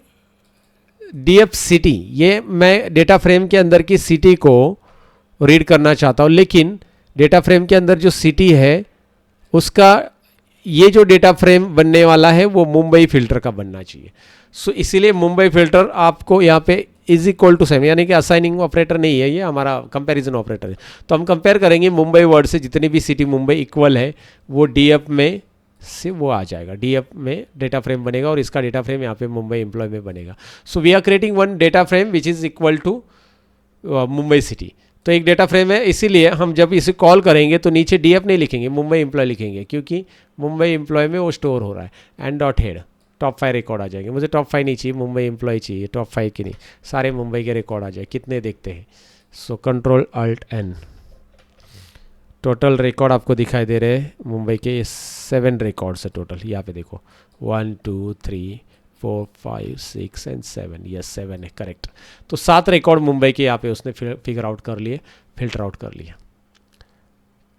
डीएफ सिटी, ये मैं डेटा फ्रेम के अंदर की सिटी को रीड करना चाहता हूँ, लेकिन डेटा फ्रेम के अंदर जो सिटी है उसका, ये जो डेटा फ्रेम बनने वाला है वो मुंबई फिल्टर का बनना चाहिए। सो इसीलिए मुंबई फिल्टर आपको यहाँ पे इज इक्वल टू सेम, यानी कि असाइनिंग ऑपरेटर नहीं है, ये हमारा कंपैरिजन ऑपरेटर है। तो हम कंपेयर करेंगे मुंबई वर्ड से, जितनी भी सिटी मुंबई इक्वल है वो डीएफ में से वो आ जाएगा, डीएफ में डेटा फ्रेम बनेगा और इसका डेटा फ्रेम यहाँ पे मुंबई एम्प्लॉय में बनेगा। So we are creating one data frame which is equal to Mumbai city. तो एक डेटा फ्रेम है, इसीलिए हम जब इसे कॉल करेंगे तो नीचे डीएफ नहीं लिखेंगे, मुंबई एम्प्लॉय लिखेंगे, क्योंकि मुंबई एम्प्लॉय में वो स्टोर हो रहा है। And dot head, top 5 record आ जाएंगे। मुझे टॉप 5 नहीं चाहिए, मुंबई एम्प्लॉय चाहिए, टॉप 5 की नहीं, सारे मुंबई के रिकॉर्ड आ जाए। कितने देखते हैं, so control alt N, total record आपको दिखाई दे रहे हैं मुंबई के 7 रिकॉर्ड्स है टोटल। यहाँ पे देखो 1 2 3 4 5 6 एंड 7, यस 7 है, करेक्ट। तो 7 रिकॉर्ड मुंबई के यहाँ पे उसने फिगर आउट कर लिए, फिल्टर आउट कर लिया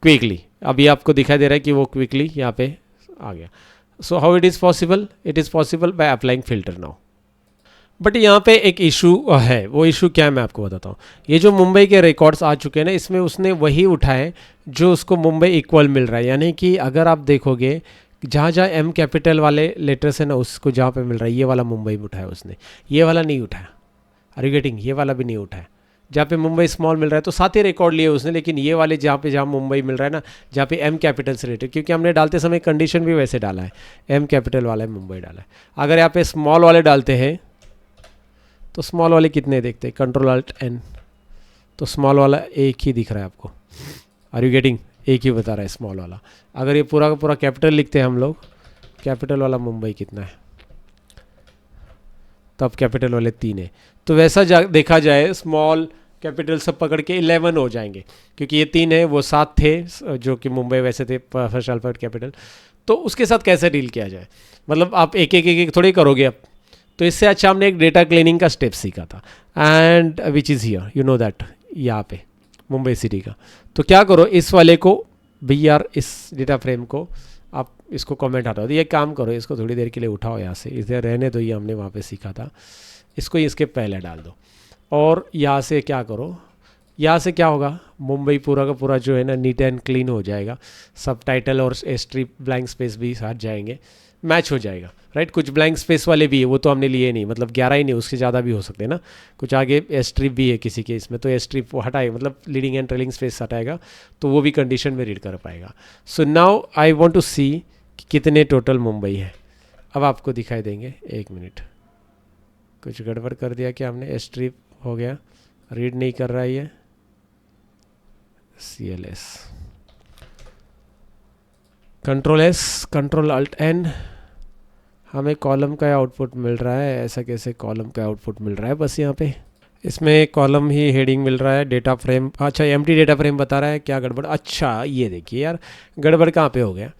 क्विकली। अभी आपको दिखाई दे रहा है कि वो क्विकली यहाँ पे आ गया। So how it is possible, it is possible by applying filter now. But यहाँ पे एक इशू है, वो इशू क्या है मैं आपको बताता हूँ। ये जो मुंबई के रिकॉर्ड्स आ चुके हैं ना, इसमें उसने वही उठाए जो उसको मुंबई इक्वल मिल रहा है। यानी कि अगर आप देखोगे जहाँ जहाँ एम कैपिटल वाले लेटर्स है ना, उसको जहाँ पे मिल रहा है, ये वाला मुंबई में उठाया उसने, ये वाला नहीं उठाया। आर यू गेटिंग, ये वाला भी नहीं उठाया। जहाँ पे मुंबई स्मॉल मिल रहा है तो 7 ही रिकॉर्ड लिए उसने, लेकिन ये वाले जहाँ मुंबई मिल रहा है ना, जहाँ पे एम कैपिटल से रिलेटेड, क्योंकि हमने डालते समय कंडीशन भी वैसे डाला है, एम कैपिटल वाला है मुंबई डाला है। अगर यहाँ पे स्मॉल वाले डालते हैं तो स्मॉल वाले कितने देखते हैं, कंट्रोल अल्ट एन, तो स्मॉल वाला एक ही दिख रहा है आपको। आर यू गेटिंग, एक ही बता रहा है स्मॉल वाला। अगर ये पूरा का पूरा कैपिटल लिखते हैं हम लोग, कैपिटल वाला मुंबई कितना है, तब कैपिटल वाले 3 है। तो वैसा देखा जाए स्मॉल कैपिटल सब पकड़ के 11 हो जाएंगे, क्योंकि ये 3 है, वो 7 थे जो कि मुंबई वैसे थे फर्स्ट अल्फाबेट कैपिटल। तो उसके साथ कैसे डील किया जाए, मतलब आप एक एक थोड़े करोगे आप। तो इससे अच्छा हमने एक डेटा क्लीनिंग का स्टेप सीखा था, and which is here, you know that, यहाँ पे मुंबई सिटी का। तो क्या करो, इस वाले को भैया, इस डेटा फ्रेम को आप इसको कमेंट हटाओ। तो ये काम करो, इसको थोड़ी देर के लिए उठाओ यहाँ से, इधर रहने दो, ये हमने वहाँ पे सीखा था। इसको इसके पहले डाल दो, और यहाँ से क्या करो, यहाँ से क्या होगा, मुंबई पूरा का पूरा जो है ना नीट एंड क्लीन हो जाएगा। सब टाइटल और एस्ट्री ब्लैंक स्पेस भी हट जाएंगे, मैच हो जाएगा, राइट। कुछ ब्लैंक स्पेस वाले भी है, वो तो हमने लिए नहीं, मतलब 11 ही नहीं, उसके ज़्यादा भी हो सकते हैं ना। कुछ आगे एस्ट्रिप भी है किसी के इसमें, तो एस्ट्रिप वो हटाएगा, मतलब लीडिंग एंड ट्रेलिंग स्पेस हटाएगा, तो वो भी कंडीशन में रीड कर पाएगा। So now I want to see कि कितने टोटल मुंबई है। अब आपको दिखाई देंगे, 1 मिनट, कुछ गड़बड़ कर दिया क्या हमने, एस्ट्रिप हो गया, रीड नहीं कर रहा है ये, CLS, control S, control alt N, हमें कॉलम का आउटपुट मिल रहा है। ऐसा कैसे कॉलम का आउटपुट मिल रहा है, बस यहाँ पे इसमें कॉलम ही हेडिंग मिल रहा है, डेटा फ्रेम, अच्छा एम्प्टी डेटा फ्रेम बता रहा है, क्या गड़बड़, अच्छा ये देखिए यार, गड़बड़ कहाँ पे हो गया।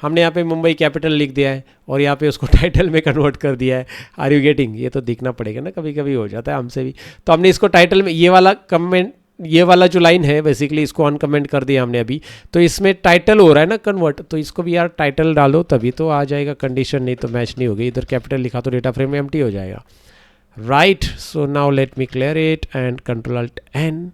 हमने यहाँ पे मुंबई कैपिटल लिख दिया है और यहाँ पे उसको टाइटल में कन्वर्ट कर दिया है। आर यू गेटिंग, ये तो दिखना पड़ेगा ना, कभी कभी हो जाता है हमसे भी। तो हमने इसको टाइटल में, ये वाला कमेंट, ये वाला जो लाइन है बेसिकली इसको अनकमेंट कर दिया हमने अभी। तो इसमें टाइटल हो रहा है ना कन्वर्ट, तो इसको भी यार टाइटल डालो तभी तो आ जाएगा कंडीशन, नहीं तो मैच नहीं होगी। इधर कैपिटल लिखा तो डेटा फ्रेम में एम्प्टी हो जाएगा, right. So now let me clear it and control alt N,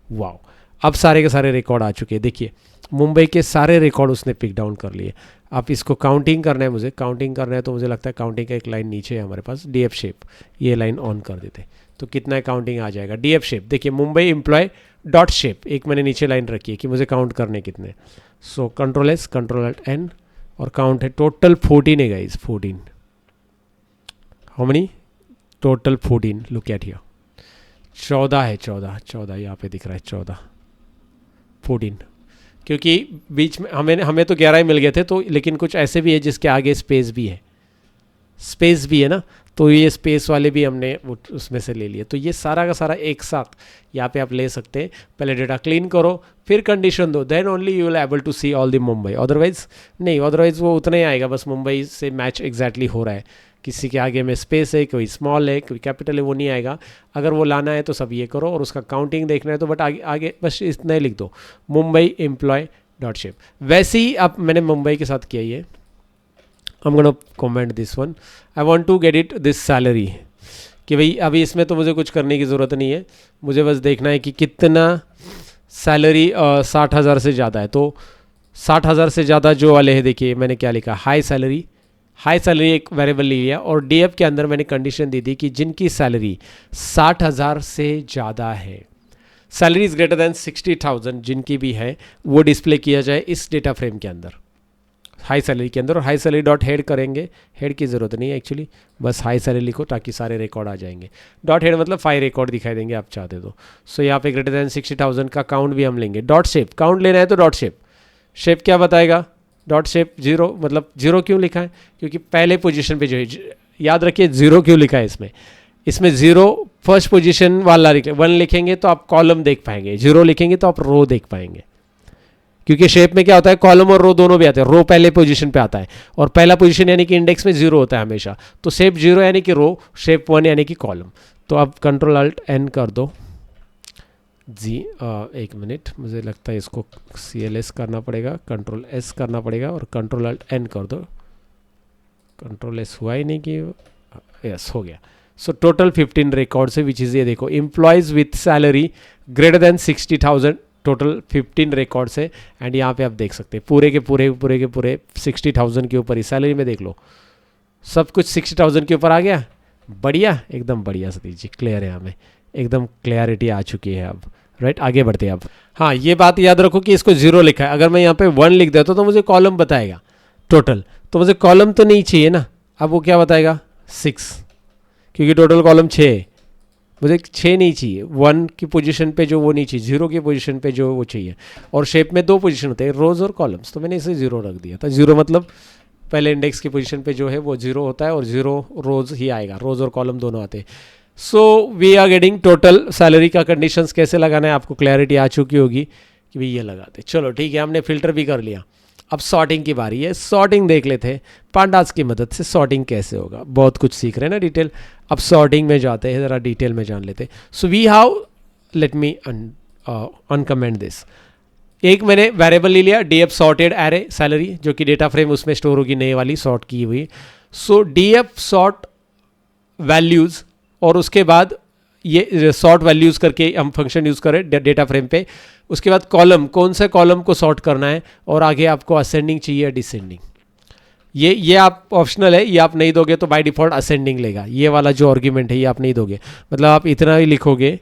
wow, अब सारे के सारे रिकॉर्ड आ चुके हैं। देखिए मुंबई के सारे रिकॉर्ड उसने पिक डाउन कर लिए। आप इसको काउंटिंग करना है, मुझे काउंटिंग करना है, तो मुझे लगता है काउंटिंग का एक लाइन नीचे है हमारे पास, DF शेप, ये लाइन ऑन कर देते तो कितना काउंटिंग आ जाएगा। DF शेप देखिए, मुंबई एम्प्लॉय डॉट शेप, एक मैंने नीचे लाइन रखी है कि मुझे काउंट करने कितने। So control S, control alt N, और काउंट है टोटल 14 है guys, 14। How many, total 14, look at here, 14 है, 14 यहाँ पे दिख रहा है, 14, क्योंकि बीच में हमें तो 11 ही मिल गए थे, तो लेकिन कुछ ऐसे भी है जिसके आगे स्पेस भी है, ना, तो ये स्पेस वाले भी हमने उसमें से ले लिए। तो ये सारा का सारा एक साथ यहाँ पे आप ले सकते हैं। पहले डेटा क्लीन करो, फिर कंडीशन दो, then only you will able to see all the Mumbai. Otherwise नहीं, अदरवाइज वो उतना ही आएगा, बस मुंबई से मैच एग्जैक्टली हो रहा है, किसी के आगे में स्पेस है, कोई स्मॉल है, कोई कैपिटल है, वो नहीं आएगा। अगर वो लाना है तो सब ये करो, और उसका काउंटिंग देखना है तो बट आगे बस इतना ही लिख दो, मुंबई एम्प्लॉय डॉट शेप। वैसे ही अब मैंने मुंबई के साथ किया ये, I'm gonna comment this one. I want to get it this salary, कि भाई अभी इसमें तो मुझे कुछ करने की ज़रूरत नहीं है, मुझे बस देखना है कि कितना सैलरी 60,000 से ज़्यादा है। तो 60,000 से ज़्यादा जो वाले हैं, देखिए मैंने क्या लिखा, हाई सैलरी एक वेरिएबल ले लिया, और डीएफ के अंदर मैंने कंडीशन दी थी कि जिनकी सैलरी 60,000 से ज़्यादा है, सैलरी इज़ ग्रेटर दैन 60,000 जिनकी भी है, वो डिस्प्ले किया जाए इस डेटा फ्रेम के अंदर, हाई सैलरी के अंदर। और हाई सैलरी डॉट हेड करेंगे, हेड की ज़रूरत नहीं है एक्चुअली, बस हाई सैलरी लिखो ताकि सारे रिकॉर्ड आ जाएंगे। डॉट हेड मतलब 5 रिकॉर्ड दिखाई देंगे आप चाहते तो। सो यहाँ पे ग्रेटर दैन 60,000 का काउंट भी हम लेंगे। डॉट शेप काउंट लेना है तो डॉट शेप क्या बताएगा, डॉट शेप 0, मतलब 0 क्यों लिखा है, क्योंकि पहले पोजीशन पे जो है, याद रखिए 0 क्यों लिखा है इसमें 0 फर्स्ट पोजीशन वाला 1 लिखेंगे तो आप कॉलम देख पाएंगे, 0 लिखेंगे तो आप रो देख पाएंगे, क्योंकि शेप में क्या होता है, कॉलम और रो दोनों भी आते हैं। रो पहले पोजीशन पे आता है, और पहला पोजीशन यानी कि इंडेक्स में 0 होता है हमेशा, तो शेप 0 यानी कि रो, शेप 1 यानी कि कॉलम। तो अब कंट्रोल अल्ट एन कर दो जी। एक मिनट, मुझे लगता है इसको CLS करना पड़ेगा, कंट्रोल S करना पड़ेगा, और कंट्रोल अल्ट एन कर दो। कंट्रोल S हुआ ही नहीं कि यस हो गया। सो टोटल 15 रिकॉर्ड्स है, विच इज़ ये देखो, employees with salary greater than 60,000, total 15 records है। एंड यहाँ पे आप देख सकते हैं पूरे के पूरे 60,000 के ऊपर ही सैलरी में देख लो, सब कुछ 60,000 के ऊपर आ गया। बढ़िया, एकदम बढ़िया सतीश जी, क्लियर है, हमें एकदम क्लियरिटी आ चुकी है अब। राइट, आगे बढ़ते हैं अब। हाँ, ये बात याद रखो कि इसको 0 लिखा है, अगर मैं यहाँ पे 1 लिख देता तो मुझे कॉलम बताएगा टोटल, तो मुझे कॉलम तो नहीं चाहिए ना। अब वो क्या बताएगा, 6, क्योंकि टोटल कॉलम 6 है, मुझे 6 नहीं चाहिए, 1 की पोजीशन पे जो वो नहीं चाहिए, 0 की पोजीशन पे जो वो चाहिए। और शेप में 2 पोजीशन होते हैं, रोज और कॉलम्स, तो मैंने इसे 0 रख दिया था। 0 मतलब पहले इंडेक्स की पोजीशन पे जो है वो 0 होता है, और 0 रोज ही आएगा, रोज और कॉलम दोनों आते हैं। So we are getting total salary का कंडीशंस कैसे लगाना है आपको क्लैरिटी आ चुकी होगी कि भाई ये लगाते। चलो ठीक है, हमने फिल्टर भी कर लिया, अब सॉर्टिंग की बारी है। सॉर्टिंग देख लेते हैं पांडास की मदद से सॉर्टिंग कैसे होगा, बहुत कुछ सीख रहे हैं ना डिटेल। अब सॉर्टिंग में जाते हैं, ज़रा डिटेल में जान लेते हैं। So we have, let me uncomment this, एक मैंने वेरिएबल ले लिया डीएफ सॉर्टेड एरे सैलरी, जो कि डेटा फ्रेम उसमें स्टोर होगी, नई वाली सॉर्ट की हुई। सो डीएफ सॉर्ट वैल्यूज़, और उसके बाद ये सॉर्ट वैल्यूज़ करके हम फंक्शन यूज़ करें डेटा फ्रेम पे। उसके बाद कॉलम, कौन से कॉलम को सॉर्ट करना है, और आगे आपको असेंडिंग चाहिए या डिसेंडिंग, ये आप ऑप्शनल है, ये आप नहीं दोगे तो बाय डिफ़ॉल्ट असेंडिंग लेगा। ये वाला जो आर्ग्यूमेंट है ये आप नहीं दोगे, मतलब आप इतना ही लिखोगे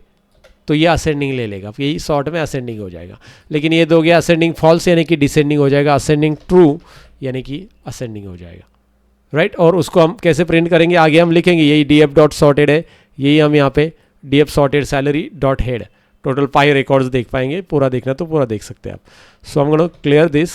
तो ये असेंडिंग ले लेगा, यही सॉर्ट में असेंडिंग हो जाएगा। लेकिन ये दोगे असेंडिंग फॉल्स यानी कि डिसेंडिंग हो जाएगा, असेंडिंग ट्रू यानी कि असेंडिंग हो जाएगा। राइट, और उसको हम कैसे प्रिंट करेंगे, आगे हम लिखेंगे, यही डीएफ डॉट सॉर्टेड है, यही हम यहाँ पे DF sorted salary dot head, total 5 records देख पाएंगे। पूरा देखना तो पूरा देख सकते हैं आप। सो हम गोना क्लियर दिस,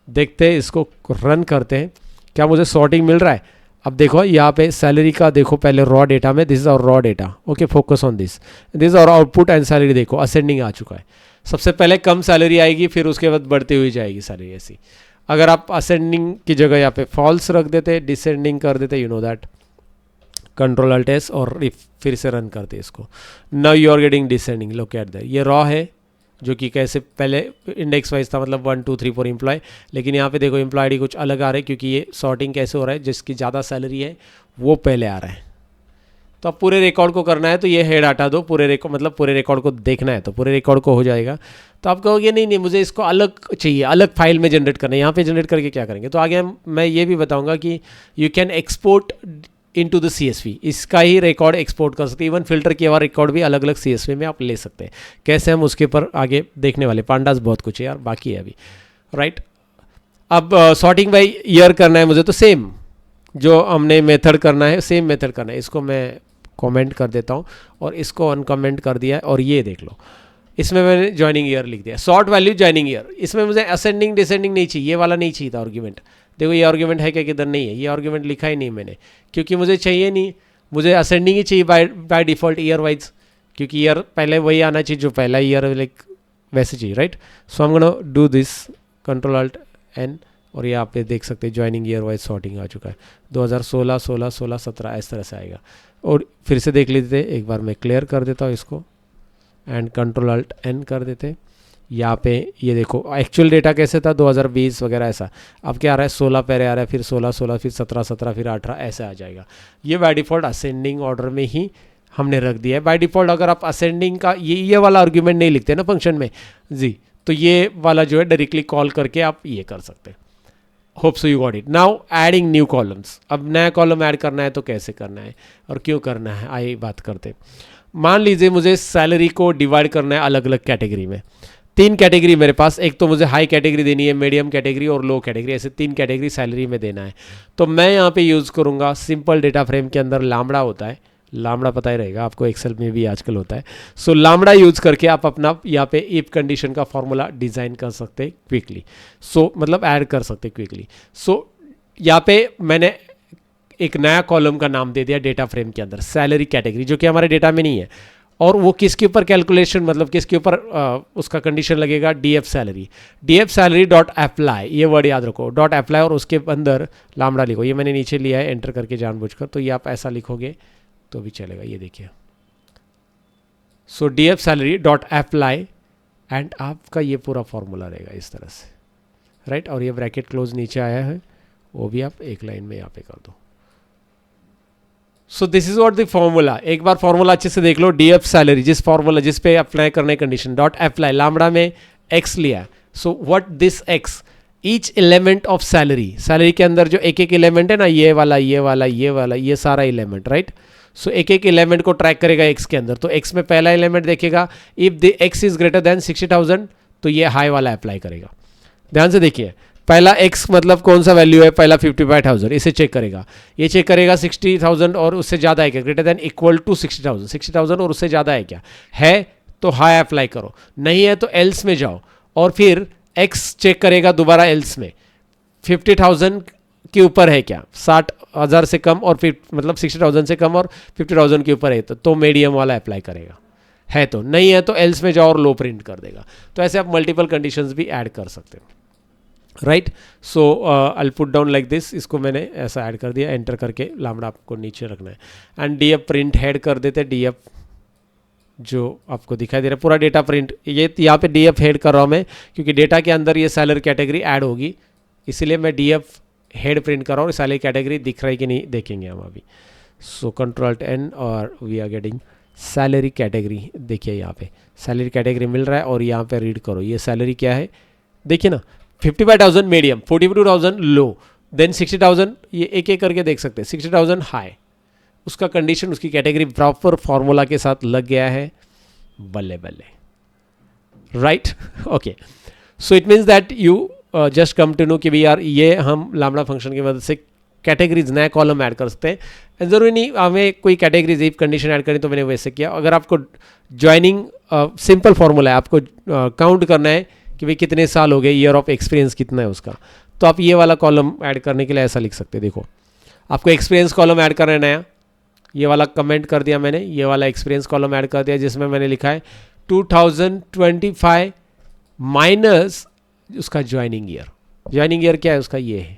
देखते हैं, इसको रन करते हैं, क्या मुझे सॉर्टिंग मिल रहा है। अब देखो यहाँ पे सैलरी का देखो, पहले रॉ डेटा में, this is our raw data, okay, focus on this is our output and salary. देखो असेंडिंग आ चुका है, सबसे पहले कम सैलरी आएगी, फिर उसके बाद बढ़ती हुई जाएगी सैलरी ऐसी। अगर आप असेंडिंग की जगह यहाँ पे फॉल्स रख देते, डिसेंडिंग कर देते, you know that, control alt S, और फिर से रन करते इसको, now you are getting descending. Look at that, ये रॉ है जो कि कैसे पहले इंडेक्स वाइज था, मतलब 1 2 3 4 एम्प्लॉय, लेकिन यहाँ पे देखो एम्प्लॉय आईडी कुछ अलग आ रहा है, क्योंकि ये सॉर्टिंग कैसे हो रहा है, जिसकी ज़्यादा सैलरी है वो पहले आ रहा है। तो अब पूरे रिकॉर्ड को करना है तो ये हेड हटा दो, पूरे रिकॉर्ड मतलब पूरे रिकॉर्ड को देखना है तो पूरे रिकॉर्ड को हो जाएगा। तो आप कहोगे नहीं मुझे इसको अलग चाहिए, अलग फाइल में जनरेट करना है, यहाँ पे जनरेट करके क्या करेंगे। तो आगे मैं ये भी बताऊँगा कि you can export into the CSV, इसका ही रिकॉर्ड एक्सपोर्ट कर सकते हैं। इवन फिल्टर किया हुआ रिकॉर्ड भी अलग अलग CSV में आप ले सकते हैं। कैसे हम उसके ऊपर आगे देखने वाले, पांडास बहुत कुछ है यार, बाकी है अभी। राइट, अब सॉर्टिंग बाय ईयर करना है मुझे, तो सेम जो हमने मेथड करना है सेम मेथड करना है। इसको मैं कमेंट कर देता हूँ और इसको अनकमेंट कर दिया है, और ये देख लो इसमें मैंने ज्वाइनिंग ईयर लिख दिया, सॉर्ट वैल्यू ज्वाइनिंग ईयर। इसमें मुझे असेंडिंग डिसेंडिंग नहीं चाहिए, ये वाला नहीं चाहिए था आर्ग्यूमेंट, देखो ये आर्ग्यूमेंट है क्या किधर, नहीं है, ये आर्ग्यूमेंट लिखा ही नहीं मैंने, क्योंकि मुझे चाहिए नहीं, मुझे असेंडिंग ही चाहिए बाय डिफॉल्ट ईयर वाइज, क्योंकि ईयर पहले वही आना चाहिए जो पहला ईयर लाइक वैसे चाहिए, right. So I am gonna do this control alt N, और ये आप देख सकते हैं ज्वाइनिंग ईयर वाइज सॉर्टिंग आ चुका है, 2016, 16, 16, 17 इस तरह से आएगा। और फिर से देख लीजिए, एक बार मैं क्लियर कर देता हूँ इसको एंड कंट्रोल अल्ट एन कर देते। यहाँ पे ये देखो एक्चुअल डेटा कैसे था 2020 वगैरह ऐसा, अब क्या आ रहा है 16 पहले आ रहा है, फिर 16, 16, फिर 17, 17, फिर 18 ऐसे आ जाएगा। ये बाय डिफ़ॉल्ट असेंडिंग ऑर्डर में ही हमने रख दिया है। बाय डिफ़ॉल्ट अगर आप असेंडिंग का ये वाला आर्ग्यूमेंट नहीं लिखते ना फंक्शन में जी, तो ये वाला जो है डायरेक्टली कॉल करके आप ये कर सकते हैं। Hope so you got it. Now adding new columns, अब नया कॉलम ऐड करना है तो कैसे करना है और क्यों करना है आइए बात करते हैं। मान लीजिए मुझे सैलरी को डिवाइड करना है अलग अलग कैटेगरी में, 3 कैटेगरी मेरे पास, एक तो मुझे हाई कैटेगरी देनी है, मीडियम कैटेगरी और लो कैटेगरी, ऐसे 3 कैटेगरी सैलरी में देना है। तो मैं यहाँ पे यूज़ करूँगा सिंपल डेटा फ्रेम के अंदर लामड़ा होता है, लामड़ा पता ही रहेगा आपको, एक्सेल में भी आजकल होता है। सो लामड़ा यूज़ करके आप अपना यहाँ पे इफ कंडीशन का फॉर्मूला डिज़ाइन कर सकते हैं क्विकली, सो मतलब ऐड कर सकते हैं क्विकली। सो यहाँ पे मैंने एक नया कॉलम का नाम दे दिया डेटा फ्रेम के अंदर सैलरी कैटेगरी, जो कि हमारे डेटा में नहीं है, और वो किसके ऊपर कैलकुलेशन मतलब किसके ऊपर उसका कंडीशन लगेगा, डीएफ सैलरी डॉट अप्लाई, ये वर्ड याद रखो, डॉट अप्लाई, और उसके अंदर लामड़ा लिखो। ये मैंने नीचे लिया है एंटर करके जानबूझकर, तो ये आप ऐसा लिखोगे तो भी चलेगा, ये देखिए। So DF salary dot apply and आपका ये पूरा फॉर्मूला रहेगा इस तरह से, राइट। और ये ब्रैकेट क्लोज नीचे आया है, वो भी आप एक लाइन में यहाँ पे कर दो। So this is what the formula, एक बार फॉर्मूला अच्छे से देख लो। डीएफ सैलरी जिस फॉर्मूला जिस पे अप्लाई करने कंडीशन, डॉट अप्लाई, लामड़ा में एक्स लिया। So what this x, each element of salary के अंदर जो एक एक एलिमेंट है ना, ये वाला ये वाला ये वाला ये सारा एलिमेंट, राइट। सो एक एक एलिमेंट को ट्रैक करेगा एक्स के अंदर। तो एक्स में पहला एलिमेंट देखेगा, if the x is greater than 60,000 तो ये हाई वाला अप्लाई करेगा। ध्यान से देखिए, पहला x मतलब कौन सा वैल्यू है, पहला 55,000, इसे चेक करेगा। ये चेक करेगा 60,000 और उससे ज़्यादा है क्या, ग्रेटर देन इक्वल टू 60,000 और उससे ज़्यादा है क्या, है तो हाई अप्लाई करो, नहीं है तो एल्स में जाओ, और फिर x चेक करेगा दोबारा एल्स में 50,000 के ऊपर है क्या, 60,000 से कम और फिर मतलब 60,000 से कम और 50,000 के ऊपर है तो मीडियम वाला अप्लाई करेगा, है तो, नहीं है तो एल्स में जाओ और लो प्रिंट कर देगा। तो ऐसे आप मल्टीपल कंडीशंस भी ऐड कर सकते हो, right. So I put down like this, इसको मैंने ऐसा ऐड कर दिया, एंटर करके लामड़ा आपको नीचे रखना है एंड डीएफ प्रिंट हेड कर देते, डीएफ जो आपको दिखाई दे रहा है पूरा डेटा प्रिंट, ये यहाँ पे डीएफ हेड कर रहा हूँ मैं क्योंकि डेटा के अंदर ये सैलरी कैटेगरी ऐड होगी, इसीलिए मैं डीएफ हेड प्रिंट कर रहा हूँ। सैलरी कैटेगरी दिख रही कि नहीं देखेंगे हम अभी। सो कंट्रोल एन और we are getting salary category, देखिए यहाँ पे सैलरी कैटेगरी मिल रहा है और यहाँ पे रीड करो ये सैलरी क्या है, देखिए ना, 55,000 मीडियम, 42,000 लो, देन 60,000, ये एक एक करके देख सकते हैं, 60,000 हाई, उसका कंडीशन उसकी कैटेगरी प्रॉपर फॉर्मूला के साथ लग गया है, बल्ले बल्ले, right. Okay, so it means that you just come to know कि भी यार ये हम लामड़ा फंक्शन की मदद से कैटेगरीज नया कॉलम ऐड कर सकते हैं। ज़रूरी नहीं हमें कोई कैटेगरीज इफ कंडीशन ऐड करनी तो मैंने वैसे किया। अगर आपको ज्वाइनिंग सिंपल फॉर्मूला है, आपको काउंट करना है कि भाई कितने साल हो गए, ईयर ऑफ एक्सपीरियंस कितना है उसका, तो आप ये वाला कॉलम ऐड करने के लिए ऐसा लिख सकते हैं। देखो आपको एक्सपीरियंस कॉलम ऐड करना है नया, ये वाला कमेंट कर दिया मैंने, ये वाला एक्सपीरियंस कॉलम ऐड कर दिया जिसमें मैंने लिखा है 2025 माइनस उसका ज्वाइनिंग ईयर। ज्वाइनिंग ईयर क्या है उसका, ये है,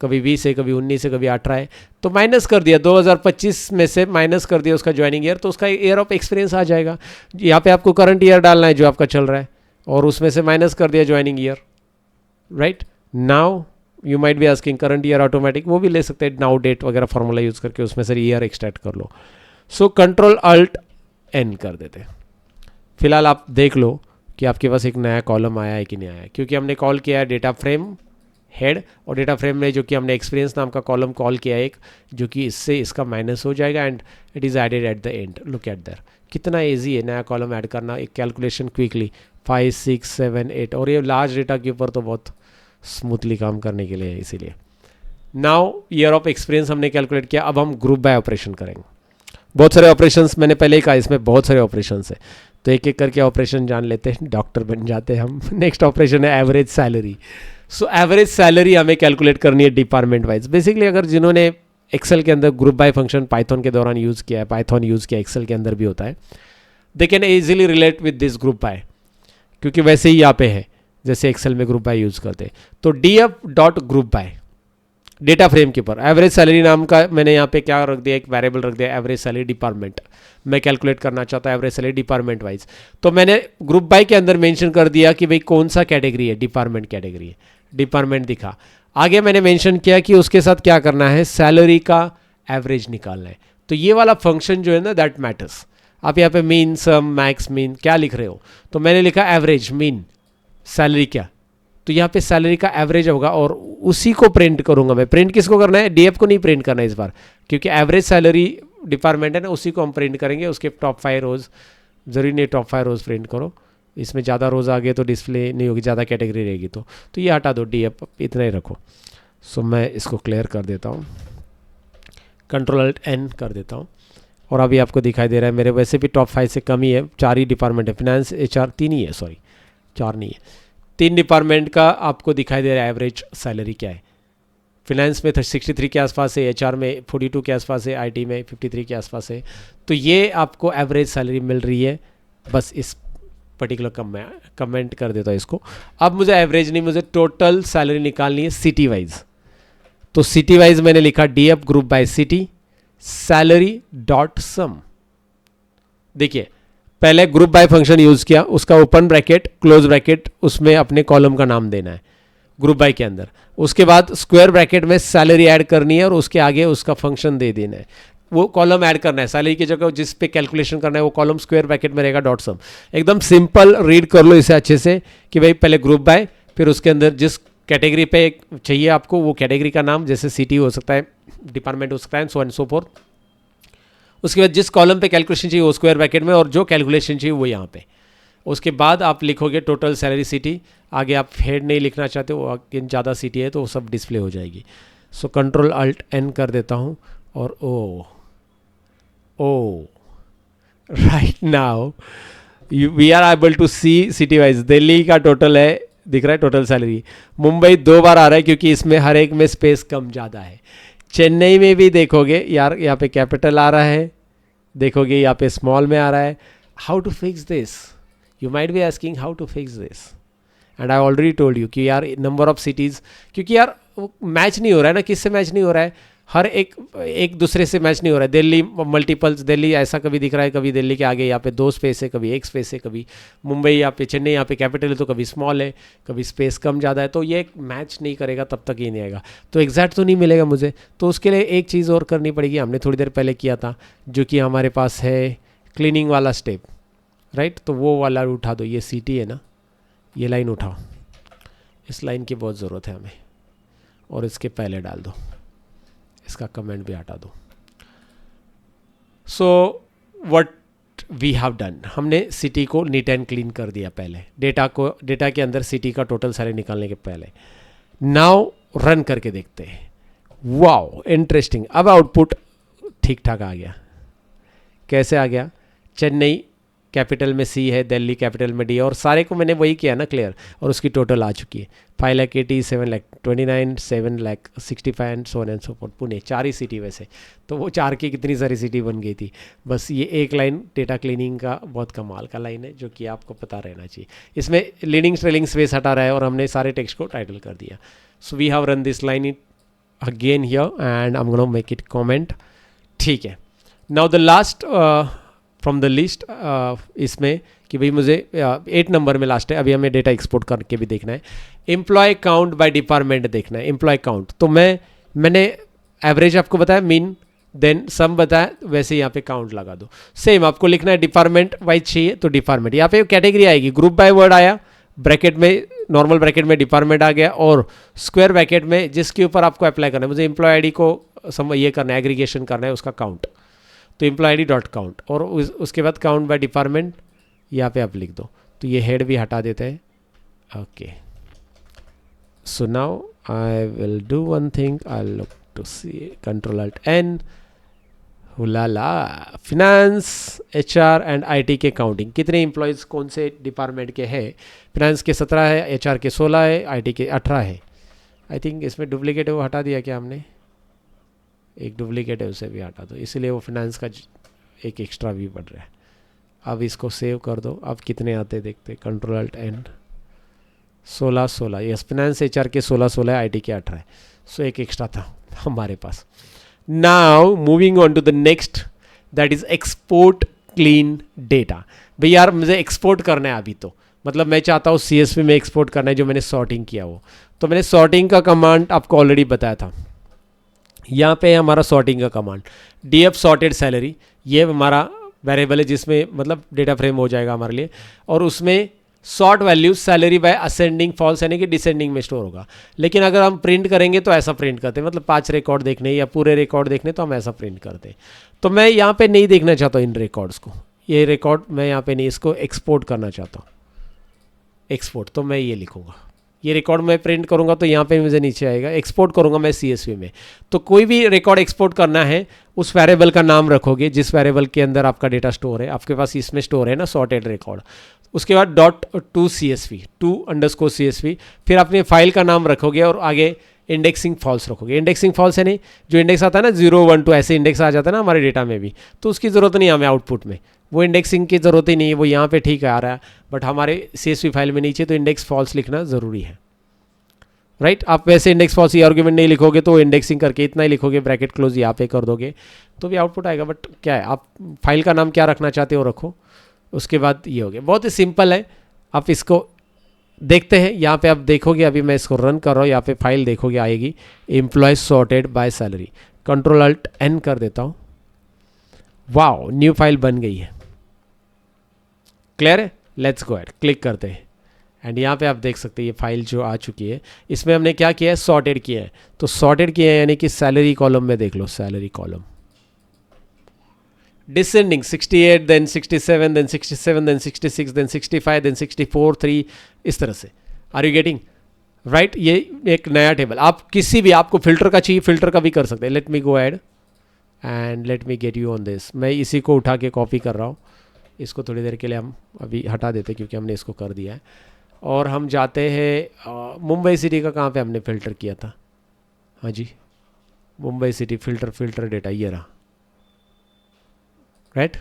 कभी 20 है, कभी 19 है, कभी 18 है, तो माइनस कर दिया 2025 में से माइनस कर दिया उसका ज्वाइनिंग ईयर, तो उसका ईयर ऑफ एक्सपीरियंस आ जाएगा। यहाँ पे आपको करंट ईयर डालना है जो आपका चल रहा है और उसमें से माइनस कर दिया joining year, right. Now you might be asking current year automatic, वो भी ले सकते हैं, नाउ डेट वगैरह फॉर्मूला यूज़ करके उसमें से ईयर एक्सट्रैक्ट कर लो। सो कंट्रोल अल्ट एन कर देते हैं। फिलहाल आप देख लो कि आपके पास एक नया कॉलम आया है कि नहीं आया है, क्योंकि हमने कॉल किया है डेटा फ्रेम हेड, और डेटा फ्रेम में जो कि हमने एक्सपीरियंस नाम का कॉलम कॉल किया है एक, जो कि इससे इसका माइनस हो जाएगा and it is added at the end. Look at that, कितना ईजी है नया कॉलम ऐड करना, एक कैलकुलेशन क्विकली 5, 6, 7, 8, और ये लार्ज डेटा के ऊपर तो बहुत स्मूथली काम करने के लिए है। इसीलिए नाउ ईयर ऑफ एक्सपीरियंस हमने कैलकुलेट किया, अब हम ग्रुप बाय ऑपरेशन करेंगे। बहुत सारे ऑपरेशंस मैंने पहले ही कहा, इसमें बहुत सारे ऑपरेशंस है, तो एक एक करके ऑपरेशन जान लेते हैं, डॉक्टर बन जाते हैं हम। नेक्स्ट ऑपरेशन है average salary. So average salary हमें कैलकुलेट करनी है डिपार्टमेंट वाइज। बेसिकली अगर जिन्होंने एक्सेल के अंदर ग्रुप बाय फंक्शन पाइथन के दौरान यूज़ किया है, पाइथन यूज़ किया एक्सेल के अंदर भी होता है, they can easily relate with this group by, क्योंकि वैसे ही यहाँ पे है जैसे एक्सेल में ग्रुप बाय यूज़ करते हैं। तो df dot group by data frame के ऊपर एवरेज सैलरी नाम का मैंने यहाँ पे क्या रख दिया, एक वेरिएबल रख दिया एवरेज सैलरी डिपार्टमेंट। मैं कैलकुलेट करना चाहता हूँ एवरेज सैलरी डिपार्टमेंट वाइज, तो मैंने ग्रुप बाय के अंदर मेंशन कर दिया कि भाई कौन सा कैटेगरी है, डिपार्टमेंट कैटेगरी है, डिपार्टमेंट दिखा। आगे मैंने मेंशन किया कि उसके साथ क्या करना है, सैलरी का एवरेज निकालना है। तो ये वाला फंक्शन जो है ना दैट मैटर्स। आप यहाँ पे मीन, सम, मैक्स, मीन क्या लिख रहे हो, तो मैंने लिखा एवरेज, मीन, सैलरी क्या, तो यहाँ पे सैलरी का एवरेज होगा और उसी को प्रिंट करूंगा मैं। प्रिंट किसको करना है, डीएफ को नहीं प्रिंट करना है इस बार, क्योंकि एवरेज सैलरी डिपार्टमेंट है ना, उसी को हम प्रिंट करेंगे। उसके टॉप 5 रोज, जरूरी नहीं टॉप 5 रोज प्रिंट करो, इसमें ज़्यादा रोज आ गए तो डिस्प्ले नहीं होगी, ज़्यादा कैटेगरी रहेगी तो ये हटा दो, डीएफ इतना ही रखो। सो मैं इसको क्लियर कर देता हूँ, Ctrl+N कर देता हूँ, और अभी आपको दिखाई दे रहा है मेरे वैसे भी टॉप 5 से कम ही है, 4 ही डिपार्टमेंट है, फाइनेंस, HR 3 ही है, सॉरी 4 नहीं है, 3 डिपार्टमेंट का आपको दिखाई दे रहा है एवरेज सैलरी क्या है। फिनेंस में 63 के आसपास है, HR में 42 के आसपास है, IT में 53 के आसपास है। तो ये आपको एवरेज सैलरी मिल रही है, बस इस पर्टिकुलर कमेंट कर देता हूँ इसको। अब मुझे एवरेज नहीं, मुझे टोटल सैलरी निकालनी है सिटी वाइज। तो सिटी वाइज मैंने लिखा DF group by city salary dot sum. देखिए पहले ग्रुप बाय फंक्शन यूज किया, उसका ओपन ब्रैकेट क्लोज ब्रैकेट, उसमें अपने कॉलम का नाम देना है ग्रुप बाय के अंदर। उसके बाद स्क्वायर ब्रैकेट में सैलरी ऐड करनी है और उसके आगे उसका फंक्शन दे देना है, वो कॉलम ऐड करना है सैलरी की जगह, जिस पे कैलकुलेशन करना है वो कॉलम स्क्वायर ब्रैकेट में रहेगा डॉट सम। एकदम सिंपल, रीड कर लो इसे अच्छे से कि भाई पहले ग्रुप बाय, फिर उसके अंदर जिस कैटेगरी पे चाहिए आपको वो कैटेगरी का नाम, जैसे सिटी हो सकता है, डिपार्टमेंट हो सकता है, सो एंड सो फोर्थ। उसके बाद जिस कॉलम पे कैलकुलेशन चाहिए वो स्क्वायर ब्रैकेट में, और जो कैलकुलेशन चाहिए वो यहाँ पे। उसके बाद आप लिखोगे टोटल सैलरी सिटी, आगे आप हेड नहीं लिखना चाहते वो ज़्यादा सिटी है तो वो सब डिस्प्ले हो जाएगी। सो Ctrl+Alt+N कर देता हूँ, और right now we are able to see city wise. Delhi का टोटल है, दिख रहा है टोटल सैलरी। मुंबई 2 बार आ रहा है क्योंकि इसमें हर एक में स्पेस कम ज़्यादा है। चेन्नई में भी देखोगे यार, यहाँ पे कैपिटल आ रहा है, देखोगे यहाँ पे स्मॉल में आ रहा है। How to fix this, you might be asking how to fix this, and I already told you कि यार नंबर ऑफ सिटीज़, क्योंकि यार मैच नहीं हो रहा है ना, किससे मैच नहीं हो रहा है, हर एक दूसरे से मैच नहीं हो रहा है। दिल्ली मल्टीपल्स, दिल्ली ऐसा कभी दिख रहा है, कभी दिल्ली के आगे यहाँ पे 2 स्पेस है, कभी 1 स्पेस है, कभी मुंबई यहाँ पे, चेन्नई यहाँ पे कैपिटल है तो कभी स्मॉल है, कभी स्पेस कम ज़्यादा है, तो ये मैच नहीं करेगा तब तक ये नहीं आएगा, तो एग्जैक्ट तो नहीं मिलेगा मुझे। तो उसके लिए एक चीज़ और करनी पड़ेगी, हमने थोड़ी देर पहले किया था, जो कि हमारे पास है क्लीनिंग वाला स्टेप, राइट। तो वो वाला उठा दो, ये सिटी है ना, ये लाइन उठाओ, इस लाइन की बहुत ज़रूरत है हमें, और इसके पहले डाल दो, इसका कमेंट भी हटा दो। So what we have done, हमने सिटी को नीट एंड क्लीन कर दिया पहले, डेटा के अंदर सिटी का टोटल सारे निकालने के पहले। नाउ रन करके देखते हैं, वाओ इंटरेस्टिंग। अब आउटपुट ठीक ठाक आ गया। कैसे आ गया, चेन्नई कैपिटल में सी है, दिल्ली कैपिटल में डी, और सारे को मैंने वही किया ना क्लियर, और उसकी टोटल आ चुकी है 5,80,000, 7,29,000, 7,65,000 and so on and so fourth. Pune 4 he city वैसे, तो वो 4 की कितनी सारी सिटी बन गई थी। बस ये एक लाइन डेटा क्लीनिंग का बहुत कमाल का लाइन है, जो कि आपको पता रहना चाहिए। इसमें लीडिंग ट्रेलिंग स्पेस हटा रहा है और हमने सारे टेक्स्ट को टाइटल कर दिया। So we have run this line again here and I am gonna make it comment, ठीक है। Now the last from the list, इसमें कि भाई मुझे 8 नंबर में लास्ट है, अभी हमें डेटा एक्सपोर्ट करके भी देखना है। एम्प्लॉय काउंट बाय डिपार्टमेंट देखना है, एम्प्लॉय काउंट। तो मैंने एवरेज आपको बताया, मीन देन सम बताया, वैसे यहाँ पे काउंट लगा दो। सेम आपको लिखना है, डिपार्टमेंट वाइज चाहिए तो डिपार्टमेंट, यहाँ पे कैटेगरी आएगी, ग्रुप बाय वर्ड आया, ब्रैकेट में नॉर्मल ब्रैकेट में डिपार्टमेंट आ गया, और स्क्वायर ब्रैकेट में जिसके ऊपर आपको अप्लाई करना है, मुझे एम्प्लॉय आईडी को ये करना है, एग्रीगेशन करना है उसका काउंट, तो एम्प्लॉय आईडी डॉट काउंट, और उसके बाद काउंट बाय डिपार्टमेंट यहाँ पे आप लिख दो। तो ये हेड भी हटा देते हैं, okay. So now I will do one thing, I look to see Ctrl+Alt+N, हुलाला। फिनेंस, HR एंड IT के काउंटिंग, कितने एम्प्लॉयज़ कौन से डिपार्टमेंट के हैं? फिनेंस के 17 है, HR के 16 है, IT के 18 है। आई थिंक इसमें डुप्लीकेट है वो हटा दिया क्या हमने? एक डुप्लीकेट है उसे भी हटा दो, इसलिए वो फिनेंस का एक एक्स्ट्रा भी बढ़ रहा है। अब इसको सेव कर दो। अब कितने आते देखते, Ctrl+N, 16 यस, फिनेंस HR के 16 है, IT के 18 है। सो एक एक्स्ट्रा था हमारे पास। Now moving on to the next, that is export clean data. भाई यार मुझे एक्सपोर्ट करना है अभी, तो मतलब मैं चाहता हूँ CSV में एक्सपोर्ट करना है जो मैंने सॉर्टिंग किया वो। तो मैंने सॉर्टिंग का कमांड आपको ऑलरेडी बताया था। यहाँ पे हमारा सॉर्टिंग का कमांड DF सॉर्टेड सैलरी, ये हमारा वेरिएबल है जिसमें मतलब डेटा फ्रेम हो जाएगा हमारे लिए, और उसमें sort value salary by ascending false यानी कि डिसेंडिंग में स्टोर होगा। लेकिन अगर हम प्रिंट करेंगे तो ऐसा प्रिंट करते हैं, मतलब 5 रिकॉर्ड देखने या पूरे रिकॉर्ड देखने तो हम ऐसा प्रिंट करते हैं। तो मैं यहाँ पे नहीं देखना चाहता इन रिकॉर्ड्स को, ये रिकॉर्ड मैं यहाँ पे नहीं, इसको एक्सपोर्ट करना चाहता हूँ। एक्सपोर्ट तो मैं ये लिखूँगा, ये रिकॉर्ड मैं प्रिंट करूँगा तो यहाँ पे मुझे नीचे आएगा। एक्सपोर्ट करूँगा मैं CSV में, तो कोई भी रिकॉर्ड एक्सपोर्ट करना है उस वेरिएबल का नाम रखोगे जिस वेरिएबल के अंदर आपका डेटा स्टोर है। आपके पास इसमें स्टोर है ना सॉर्टेड रिकॉर्ड, उसके बाद .to_CSV, to_CSV, फिर अपने फाइल का नाम रखोगे और आगे इंडेक्सिंग फॉल्स रखोगे। इंडेक्सिंग फॉल्स है नहीं, जो इंडेक्स आता है ना 0 1 2 ऐसे इंडेक्स आ जाता है ना हमारे डेटा में भी, तो उसकी ज़रूरत नहीं है हमें आउटपुट में, वो इंडेक्सिंग की ज़रूरत ही नहीं है, वो यहाँ पे ठीक है आ रहा है, बट हमारे CSV फाइल में नीचे तो इंडेक्स फॉल्स लिखना ज़रूरी है, राइट। आप वैसे इंडेक्स फॉल्स ये आर्ग्यूमेंट नहीं लिखोगे तो इंडेक्सिंग करके इतना ही लिखोगे, ब्रैकेट क्लोज यहाँ पे कर दोगे तो भी आउटपुट आएगा। बट क्या है, आप फाइल का नाम क्या रखना चाहते हो रखो, उसके बाद ये हो गया। बहुत ही सिंपल है। आप इसको देखते हैं, यहाँ पे आप देखोगे, अभी मैं इसको रन कर रहा हूँ, यहाँ पे फाइल देखोगे आएगी employ sorted by salary. Ctrl+N कर देता हूँ, वाओ न्यू फाइल बन गई है। क्लियर है? लेट्स गो एट, क्लिक करते हैं एंड यहाँ पे आप देख सकते हैं ये फाइल जो आ चुकी है, इसमें हमने क्या किया है, सॉर्टेड किया है। तो सॉर्टेड किया है यानी कि सैलरी कॉलम में देख लो, salary column descending 68 then 67 then 67 then 66 then 65 then 64 3 इस तरह से। Are you getting right? ये एक नया टेबल, आप किसी भी, आपको फिल्टर का चाहिए फिल्टर का भी कर सकते हैं। Let me go add and let me get you on this. मैं इसी को उठा के कॉपी कर रहा हूँ, इसको थोड़ी देर के लिए हम अभी हटा देते क्योंकि हमने इसको कर दिया है। और हम जाते हैं मुंबई सिटी का, कहाँ पे हमने फ़िल्टर किया था, हाँ जी मुंबई सिटी फिल्टर डेटा, ये रहा राइट।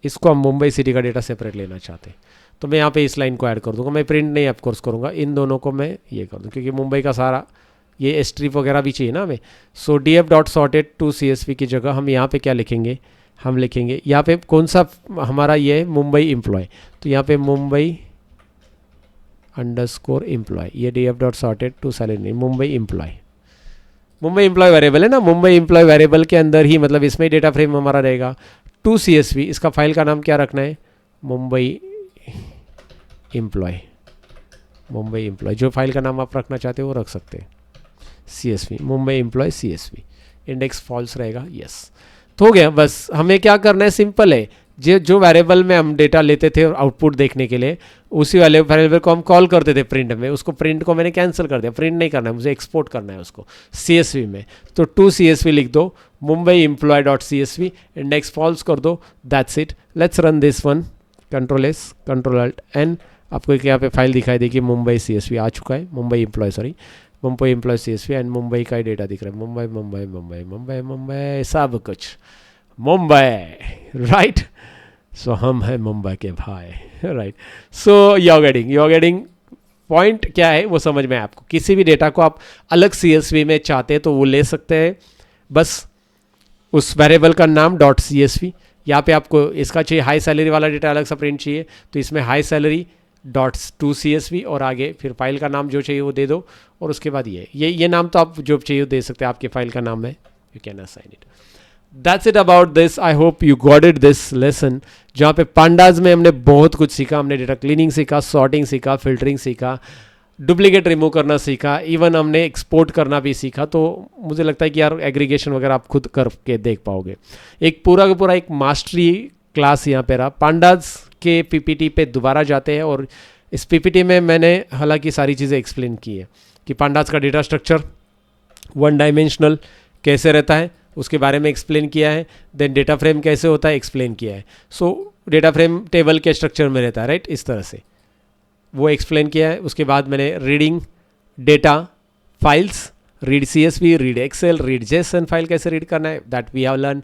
इसको हम मुंबई सिटी का डेटा सेपरेट लेना चाहते हैं, तो मैं यहाँ पे इस लाइन को ऐड कर दूंगा। मैं प्रिंट नहीं ऑफकोर्स करूँगा, इन दोनों को मैं ये कर दूँ क्योंकि मुंबई का सारा ये स्ट्रिप वगैरह भी चाहिए ना हमें। सो DF.sorted_to_CSV की जगह हम यहाँ पे क्या लिखेंगे, हम लिखेंगे यहाँ पे कौन सा हमारा ये है मुंबई एम्प्लॉय, तो यहाँ पे मुंबई _एम्प्लॉय, ये DF.sorted_to_salary नहीं, Mumbai employ. Mumbai employ variable है ना, मुंबई एम्प्लॉय वेरिएबल के अंदर ही मतलब इसमें डेटा फ्रेम हमारा रहेगा। टू CSV, इसका फाइल का नाम क्या रखना है, मुंबई एम्प्लॉय। मुंबई एम्प्लॉय, जो फाइल का नाम आप रखना चाहते हो वो रख सकते हैं, CSV Mumbai employ CSV, index false रहेगा, यस। तो हो गया, बस हमें क्या करना है, सिंपल है। जो वेरिएबल में हम डेटा लेते थे और आउटपुट देखने के लिए, उसी वाले वेरिएबल को हम कॉल करते थे प्रिंट में, उसको प्रिंट को मैंने कैंसिल कर दिया, प्रिंट नहीं करना है मुझे, एक्सपोर्ट करना है उसको CSV में। तो टू CSV लिख दो, मुंबई एम्प्लॉय.CSV, इंडेक्स फॉल्स कर दो, that's it. Let's run this one, Ctrl+S Ctrl+N, आपको एक यहाँ पे फाइल दिखाई देगी मुंबई CSV आ चुका है, Mumbai employ CSV and Mumbai का ही डेटा दिख रहा है, मुंबई मुंबई मुंबई मुंबई मुंबई सब कुछ मुंबई, राइट। सो हम हैं मुंबई के भाई, right. So you are getting point क्या है वो समझ में आपको। किसी भी डेटा को आप अलग CSV में चाहते हैं तो वो ले सकते हैं, बस उस वेरिएबल का नाम .CSV। यहाँ पे आपको इसका चाहिए हाई सैलरी वाला डेटा अलग सा प्रिंट चाहिए, तो इसमें हाई सैलरी .to_CSV और आगे फिर फाइल का नाम जो चाहिए वो दे दो, और उसके बाद ये नाम तो आप जो चाहिए दे सकते हैं, आपके फाइल का नाम है, you can assign it. That's it about this, I hope you got it this lesson, जहाँ पे पांडाज में हमने बहुत कुछ सीखा। हमने डेटा क्लीनिंग सीखा, सॉर्टिंग सीखा, फिल्टरिंग सीखा, डुप्लीकेट रिमूव करना सीखा, इवन हमने एक्सपोर्ट करना भी सीखा। तो मुझे लगता है कि यार एग्रीगेशन वगैरह आप खुद करके देख पाओगे। एक पूरा का पूरा एक मास्टरी क्लास यहाँ पे रहा। पांडाज के PPT पे दोबारा जाते हैं, और इस PPT में मैंने हालांकि सारी चीज़ें एक्सप्लेन की है कि पांडाज का डेटा स्ट्रक्चर 1 डायमेंशनल कैसे रहता है, उसके बारे में एक्सप्लेन किया है। देन डेटा फ्रेम कैसे होता है एक्सप्लेन किया है। सो डेटा फ्रेम टेबल के स्ट्रक्चर में रहता है, राइट, इस तरह से वो एक्सप्लेन किया है। उसके बाद मैंने reading data files, read CSV, read excel, read JSON file कैसे रीड करना है, that we have learn.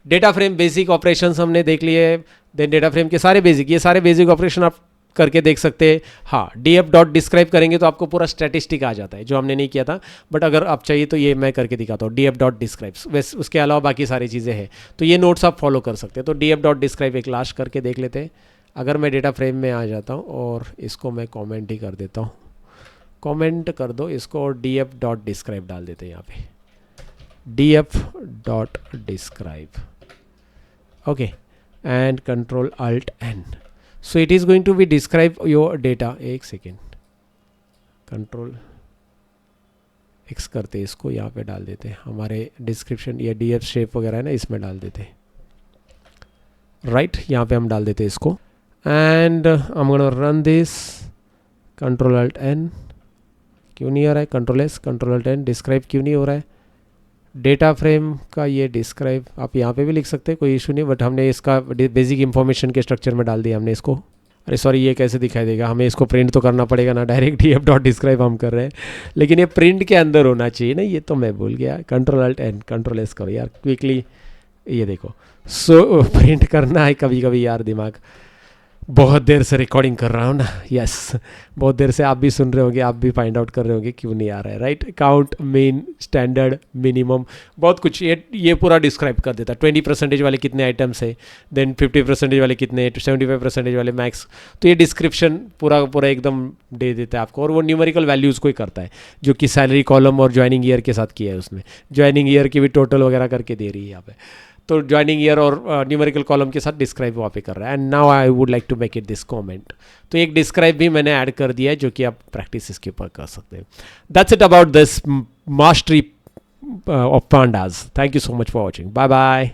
Data frame basic operations हमने देख लिए। देन डेटा फ्रेम के सारे बेसिक, ये सारे बेसिक ऑपरेशन आप करके देख सकते हैं। हाँ, df डॉट डिस्क्राइब करेंगे तो आपको पूरा स्टैटिस्टिक आ जाता है, जो हमने नहीं किया था, बट अगर आप चाहिए तो ये मैं करके दिखाता हूँ, df डॉट डिस्क्राइब। वैसे उसके अलावा बाकी सारी चीज़ें हैं, तो ये नोट्स आप फॉलो कर सकते हैं। तो df डॉट डिस्क्राइब एक लास्ट करके देख लेते हैं। अगर मैं डेटा फ्रेम में आ जाता हूँ और इसको मैं कॉमेंट ही कर देता हूँ, कमेंट कर दो इसको, और df डॉट डिस्क्राइब डाल देते हैं यहाँ पे, df dot describe, okay, and control alt N. So it is going to be describe your data. एक सेकेंड, कंट्रोल एक्स करते इसको यहाँ पे डाल देते हैं, हमारे डिस्क्रिप्शन या df शेप वगैरह है ना, इसमें डाल देते हैं, राइट, यहाँ पे हम डाल देते हैं इसको। And I am gonna run this, control alt N, क्यों नहीं आ रहा है, control S, control alt N, describe क्यों नहीं हो रहा है। डेटा फ्रेम का ये डिस्क्राइब आप यहाँ पे भी लिख सकते हैं, कोई इशू नहीं, बट हमने इसका बेसिक इंफॉर्मेशन के स्ट्रक्चर में डाल दिया हमने इसको। अरे सॉरी, ये कैसे दिखाई देगा, हमें इसको प्रिंट तो करना पड़ेगा ना, डायरेक्ट df डॉट डिस्क्राइब हम कर रहे हैं, लेकिन ये प्रिंट के अंदर होना चाहिए ना, ये तो मैं भूल गया। Control alt N, control S करो यार क्विकली, ये देखो। सो प्रिंट करना है कभी कभी यार, दिमाग, बहुत देर से रिकॉर्डिंग कर रहा हूँ ना, यस, बहुत देर से आप भी सुन रहे होंगे, आप भी फाइंड आउट कर रहे होंगे क्यों नहीं आ रहा है, right. Count, mean, standard, minimum, बहुत कुछ ये पूरा डिस्क्राइब कर देता है। 20% वाले कितने आइटम्स है, देन 50% वाले कितने, 75% वाले मैक्स, तो ये डिस्क्रिप्शन पूरा पूरा एकदम दे देता है आपको, और वो न्यूमेरिकल वैल्यूज़ को ही करता है, जो कि सैलरी कॉलम और ज्वाइनिंग ईयर के साथ किया है उसमें, ज्वाइनिंग ईयर की भी टोटल वगैरह करके दे रही है यहाँ पे, तो ज्वाइनिंग ईयर और न्यूमेरिकल कॉलम के साथ डिस्क्राइब वहाँ पे कर रहा है। And now I would like to make it this comment, तो एक डिस्क्राइब भी मैंने ऐड कर दिया है, जो कि आप प्रैक्टिस इसके ऊपर कर सकते हैं। That's it about this mastery of pandas. Thank you so much for watching, bye bye.